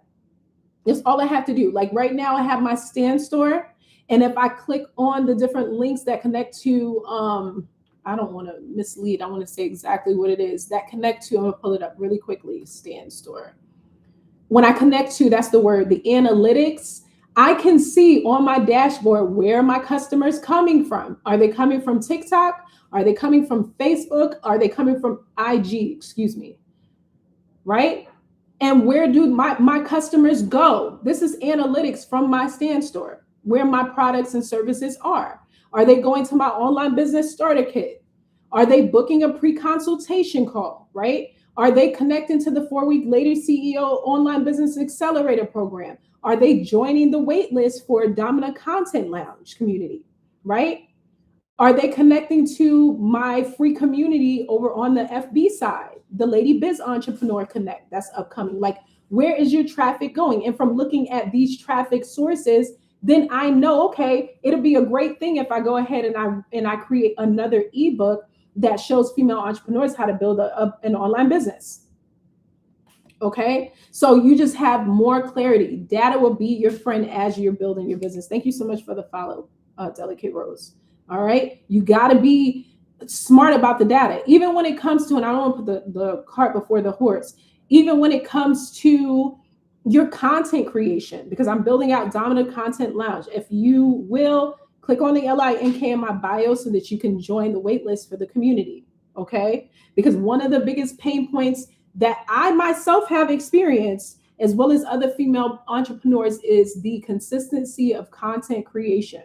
That's all I have to do. Like right now I have my stand store. And if I click on the different links that connect to, I don't want to mislead. I want to say exactly what it is that connect to. I'm gonna pull it up really quickly. Stand store. When I connect to, that's the word, the analytics, I can see on my dashboard where my customers coming from. Are they coming from TikTok? Are they coming from Facebook? Are they coming from IG? Excuse me. Right? And where do my customers go? This is analytics from my stand store, where my products and services are. Are they going to my online business starter kit? Are they booking a pre-consultation call, right? Are they connecting to the 4-week Later CEO Online Business Accelerator program? Are they joining the wait list for Domina Content Lounge community, right? Are they connecting to my free community over on the FB side, the Lady Biz Entrepreneur Connect that's upcoming? Like, where is your traffic going? And from looking at these traffic sources, then I know, okay, it'll be a great thing if I go ahead and I create another ebook that shows female entrepreneurs how to build an online business. Okay, so you just have more clarity. Data will be your friend as you're building your business. Thank you so much for the follow, Delicate Rose. All right, you got to be smart about the data, even when it comes to, and I don't want to put the cart before the horse, even when it comes to your content creation, because I'm building out Dominant Content Lounge. If you will, click on the LINK in my bio so that you can join the waitlist for the community, okay? Because one of the biggest pain points that I myself have experienced, as well as other female entrepreneurs, is the consistency of content creation,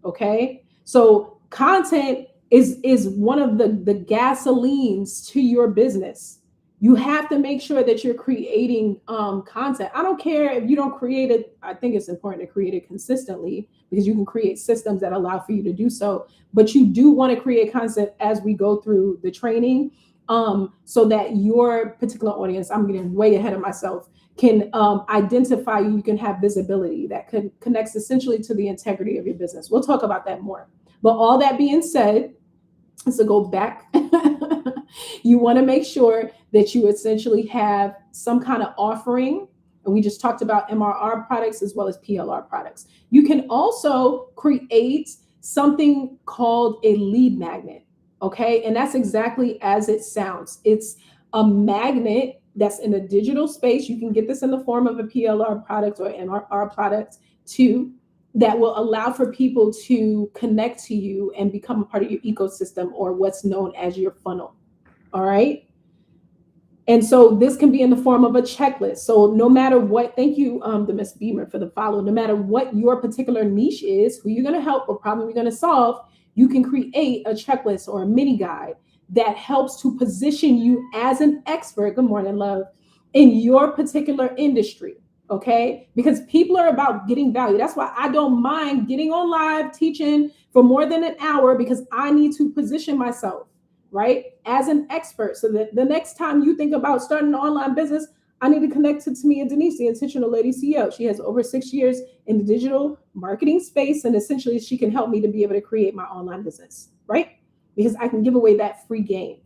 okay? So content is one of the gasolines to your business. You have to make sure that you're creating content. I don't care if you don't create it. I think it's important to create it consistently because you can create systems that allow for you to do so. But you do want to create content as we go through the training so that your particular audience, I'm getting way ahead of myself, can identify you, can have visibility that connects essentially to the integrity of your business. We'll talk about that more. But all that being said, so go back. You want to make sure that you essentially have some kind of offering. And we just talked about MRR products as well as PLR products. You can also create something called a lead magnet. Okay. And that's exactly as it sounds. It's a magnet that's in a digital space. You can get this in the form of a PLR product or MRR product too, that will allow for people to connect to you and become a part of your ecosystem, or what's known as your funnel. All right. And so this can be in the form of a checklist. So no matter what, thank you, the Miss Beamer, for the follow. No matter what your particular niche is, who you're going to help or problem you're going to solve, you can create a checklist or a mini guide that helps to position you as an expert. Good morning, love, in your particular industry. Okay, because people are about getting value. That's why I don't mind getting on live teaching for more than an hour, because I need to position myself, right, as an expert, so that the next time you think about starting an online business, I need to connect to Tamia Denise, the Intentional Lady CEO. She has over 6 years in the digital marketing space, and essentially she can help me to be able to create my online business, right? Because I can give away that free game.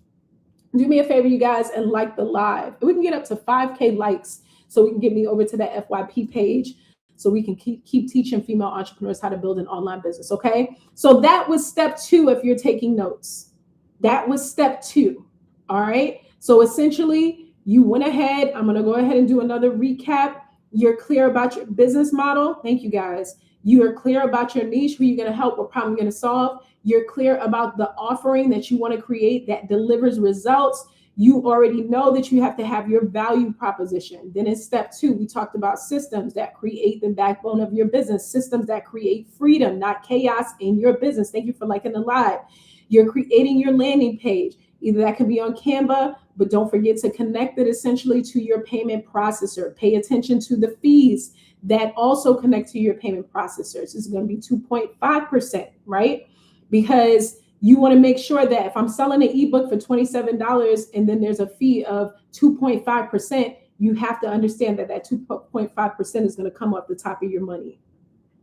Do me a favor, you guys, and like the live. We can get up to 5K likes so we can get me over to that FYP page so we can keep teaching female entrepreneurs how to build an online business, okay? So that was step 2 if you're taking notes. That was step 2, all right? So essentially, you went ahead. I'm going to go ahead and do another recap. You're clear about your business model. Thank you, guys. You are clear about your niche, who you're going to help, what problem you're going to solve. You're clear about the offering that you want to create that delivers results. You already know that you have to have your value proposition. Then in step 2, we talked about systems that create the backbone of your business, systems that create freedom, not chaos in your business. Thank you for liking the live. You're creating your landing page. Either that could be on Canva, but don't forget to connect it essentially to your payment processor. Pay attention to the fees that also connect to your payment processors. It's going to be 2.5%, right? Because you want to make sure that if I'm selling an ebook for $27 and then there's a fee of 2.5%, you have to understand that that 2.5% is going to come off the top of your money.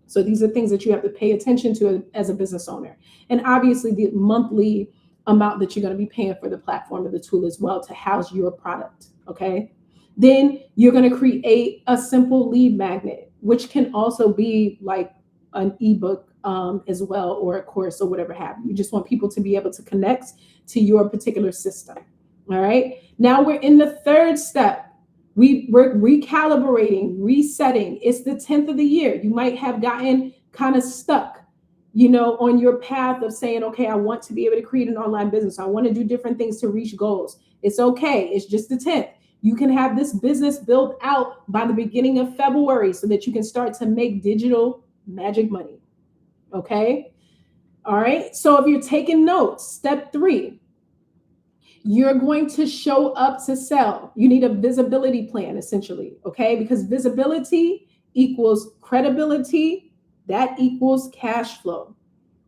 So these are things that you have to pay attention to as a business owner. And obviously the monthly amount that you're going to be paying for the platform or the tool as well to house your product. Okay. Then you're going to create a simple lead magnet, which can also be like an ebook as well, or a course or whatever have you. You just want people to be able to connect to your particular system. All right. Now we're in the third step. We're recalibrating, resetting. It's the 10th of the year. You might have gotten kind of stuck, on your path of saying, okay, I want to be able to create an online business. I want to do different things to reach goals. It's okay. It's just the 10th. You can have this business built out by the beginning of February so that you can start to make digital magic money. Okay. All right. So if you're taking notes, step 3, you're going to show up to sell. You need a visibility plan, essentially. Okay. Because visibility equals credibility. That equals cash flow.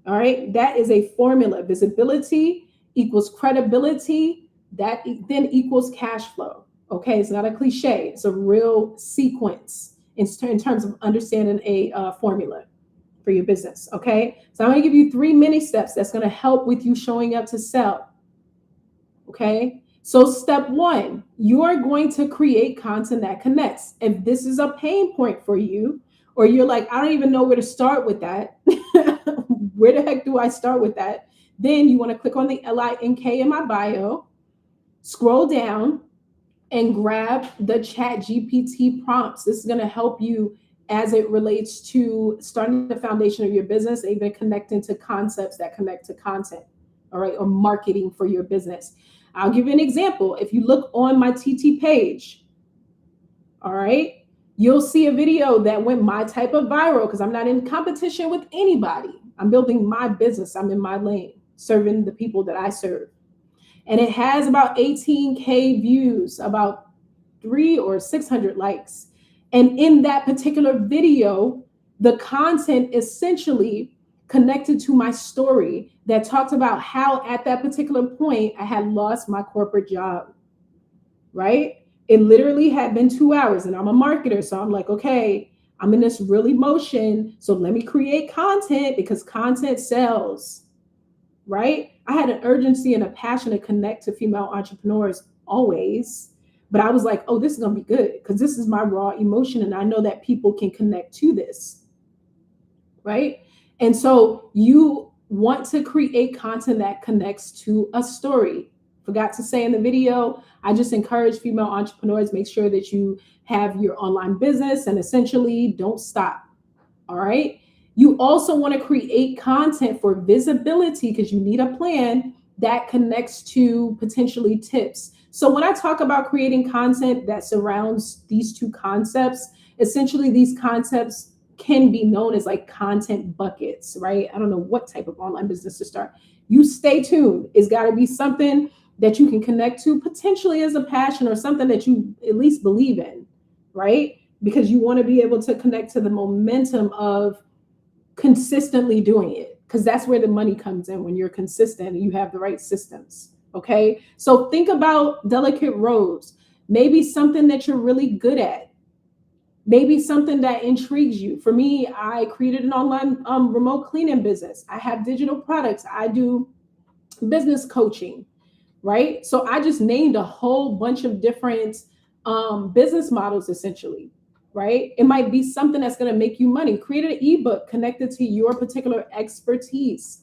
All right. That is a formula. Visibility equals credibility. That then equals cash flow. Okay. It's not a cliche. It's a real sequence in terms of understanding a formula for your business. Okay. So I'm going to give you 3 mini steps that's going to help with you showing up to sell. Okay. So step 1, you are going to create content that connects. If this is a pain point for you, or you're like, I don't even know where to start with that. Where the heck do I start with that? Then you want to click on the link in my bio, scroll down, and grab the ChatGPT prompts. This is going to help you as it relates to starting the foundation of your business, even connecting to concepts that connect to content, all right, or marketing for your business. I'll give you an example. If you look on my TT page, all right, you'll see a video that went my type of viral because I'm not in competition with anybody. I'm building my business. I'm in my lane, serving the people that I serve. And it has about 18K views, about 300 or 600 likes. And in that particular video, the content essentially connected to my story that talked about how at that particular point I had lost my corporate job, right? It literally had been 2 hours, and I'm a marketer. So I'm like, okay, I'm in this real emotion. So let me create content because content sells, right? I had an urgency and a passion to connect to female entrepreneurs always, but I was like, oh, this is going to be good because this is my raw emotion. And I know that people can connect to this, right? And so you want to create content that connects to a story. Forgot to say in the video, I just encourage female entrepreneurs, make sure that you have your online business and essentially don't stop. All right. You also want to create content for visibility because you need a plan that connects to potentially tips. So when I talk about creating content that surrounds these 2 concepts, essentially these concepts can be known as like content buckets, right? I don't know what type of online business to start. You stay tuned. It's got to be something that you can connect to potentially as a passion or something that you at least believe in, right? Because you want to be able to connect to the momentum of consistently doing it, because that's where the money comes in when you're consistent and you have the right systems. Okay. So think about delicate roads, maybe something that you're really good at. Maybe something that intrigues you. For me, I created an online remote cleaning business. I have digital products. I do business coaching, right? So I just named a whole bunch of different business models, essentially, right? It might be something that's going to make you money. Create an ebook connected to your particular expertise.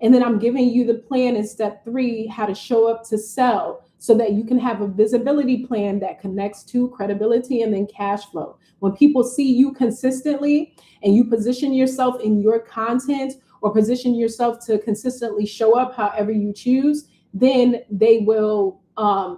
And then I'm giving you the plan in step 3, how to show up to sell so that you can have a visibility plan that connects to credibility and then cash flow. When people see you consistently and you position yourself in your content or position yourself to consistently show up however you choose, then they will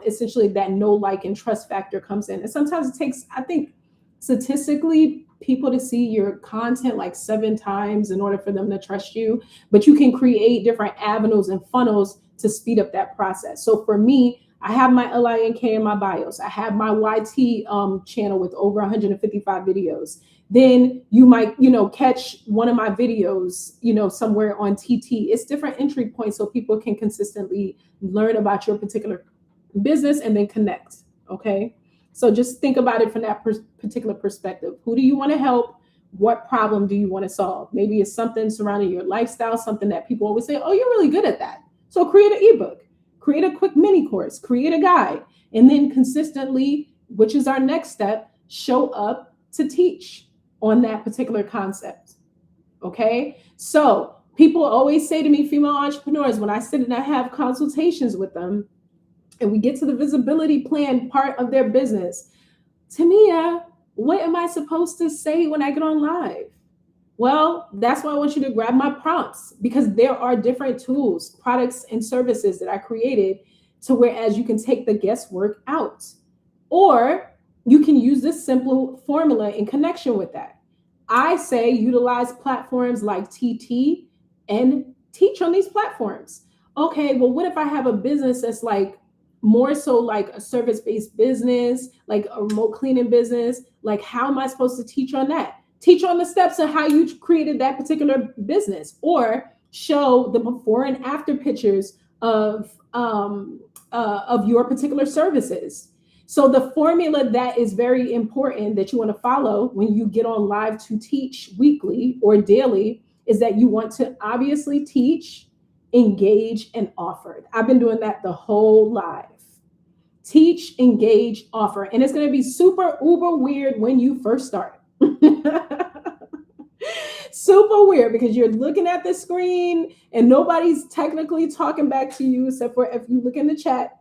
essentially that know, like, and trust factor comes in. And sometimes it takes, I think, statistically, people to see your content like 7 times in order for them to trust you, but you can create different avenues and funnels to speed up that process. So for me, I have my link in my bios. I have my YT channel with over 155 videos. Then you might, catch one of my videos, somewhere on TT. It's different entry points so people can consistently learn about your particular business and then connect. Okay. So just think about it from that particular perspective. Who do you want to help? What problem do you want to solve? Maybe it's something surrounding your lifestyle, something that people always say, oh, you're really good at that. So create an ebook, create a quick mini course, create a guide, and then consistently which is our next step, show up to teach on that particular concept. Okay. So people always say to me, female entrepreneurs, when I sit and I have consultations with them and we get to the visibility plan part of their business, Tamia, what am I supposed to say when I get on live? Well, that's why I want you to grab my prompts, because there are different tools, products, and services that I created to whereas you can take the guesswork out. Or you can use this simple formula in connection with that. I say utilize platforms like TT and teach on these platforms. Okay, well, what if I have a business that's like more so like a service-based business, like a remote cleaning business? Like, how am I supposed to teach on that? Teach on the steps of how you created that particular business, or show the before and after pictures of your particular services. So the formula that is very important that you want to follow when you get on live to teach weekly or daily is that you want to obviously teach, engage, and offer. I've been doing that the whole live. Teach, engage, offer. And it's going to be super uber weird when you first start. Super weird, because you're looking at the screen and nobody's technically talking back to you except for if you look in the chat.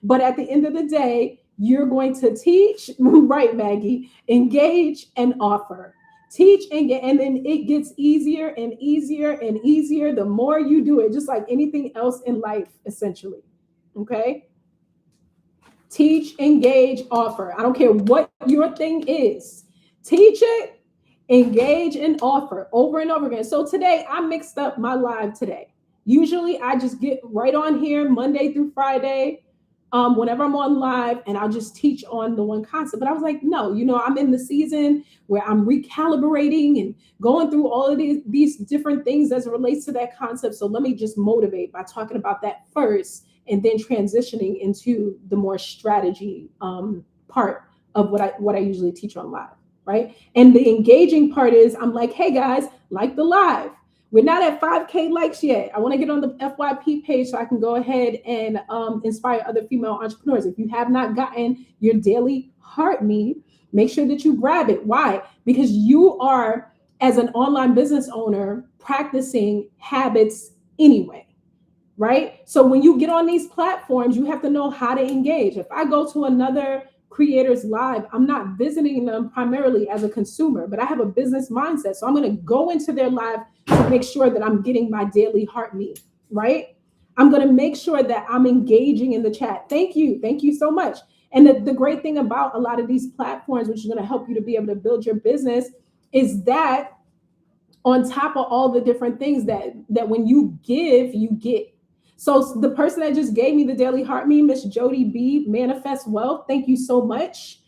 But at the end of the day, you're going to teach, right, Maggie, engage, and offer. Teach and then it gets easier and easier and easier the more you do it, just like anything else in life, essentially. Okay? Teach, engage, offer. I don't care what your thing is. Teach it, engage, and offer over and over again. So today I mixed up my live today. Usually I just get right on here Monday through Friday, whenever I'm on live, and I'll just teach on the one concept. But I was like, no, I'm in the season where I'm recalibrating and going through all of these different things as it relates to that concept. So let me just motivate by talking about that first, and then transitioning into the more strategy part of what I usually teach on live, right? And the engaging part is I'm like, hey guys, like the live. We're not at 5K likes yet. I want to get on the FYP page so I can go ahead and inspire other female entrepreneurs. If you have not gotten your daily heart me, make sure that you grab it. Why? Because you are, as an online business owner, practicing habits anyway, right? So when you get on these platforms, you have to know how to engage. If I go to another creators live, I'm not visiting them primarily as a consumer, but I have a business mindset. So I'm going to go into their live to make sure that I'm getting my daily heart meet, right? I'm going to make sure that I'm engaging in the chat. Thank you. Thank you so much. And the great thing about a lot of these platforms, which is going to help you to be able to build your business, is that on top of all the different things that when you give, you get. So the person that just gave me the daily heart me, Miss Jody B, Manifest Wealth, thank you so much.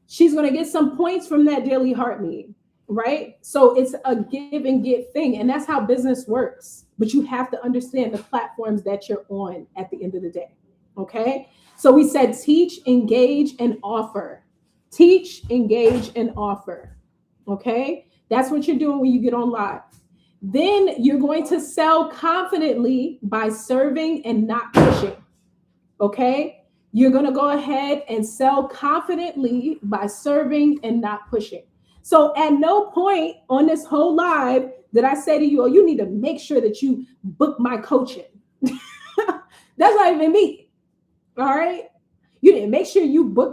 She's going to get some points from that daily heart me, right? So it's a give and get thing. And that's how business works. But you have to understand the platforms that you're on at the end of the day. Okay. So we said teach, engage, and offer. Teach, engage, and offer. Okay. That's what you're doing when you get on live. Then you're going to sell confidently by serving and not pushing. Okay. You're going to go ahead and sell confidently by serving and not pushing. So at no point on this whole live did I say to you, oh, you need to make sure that you book my coaching. That's not even me. All right. You didn't make sure you book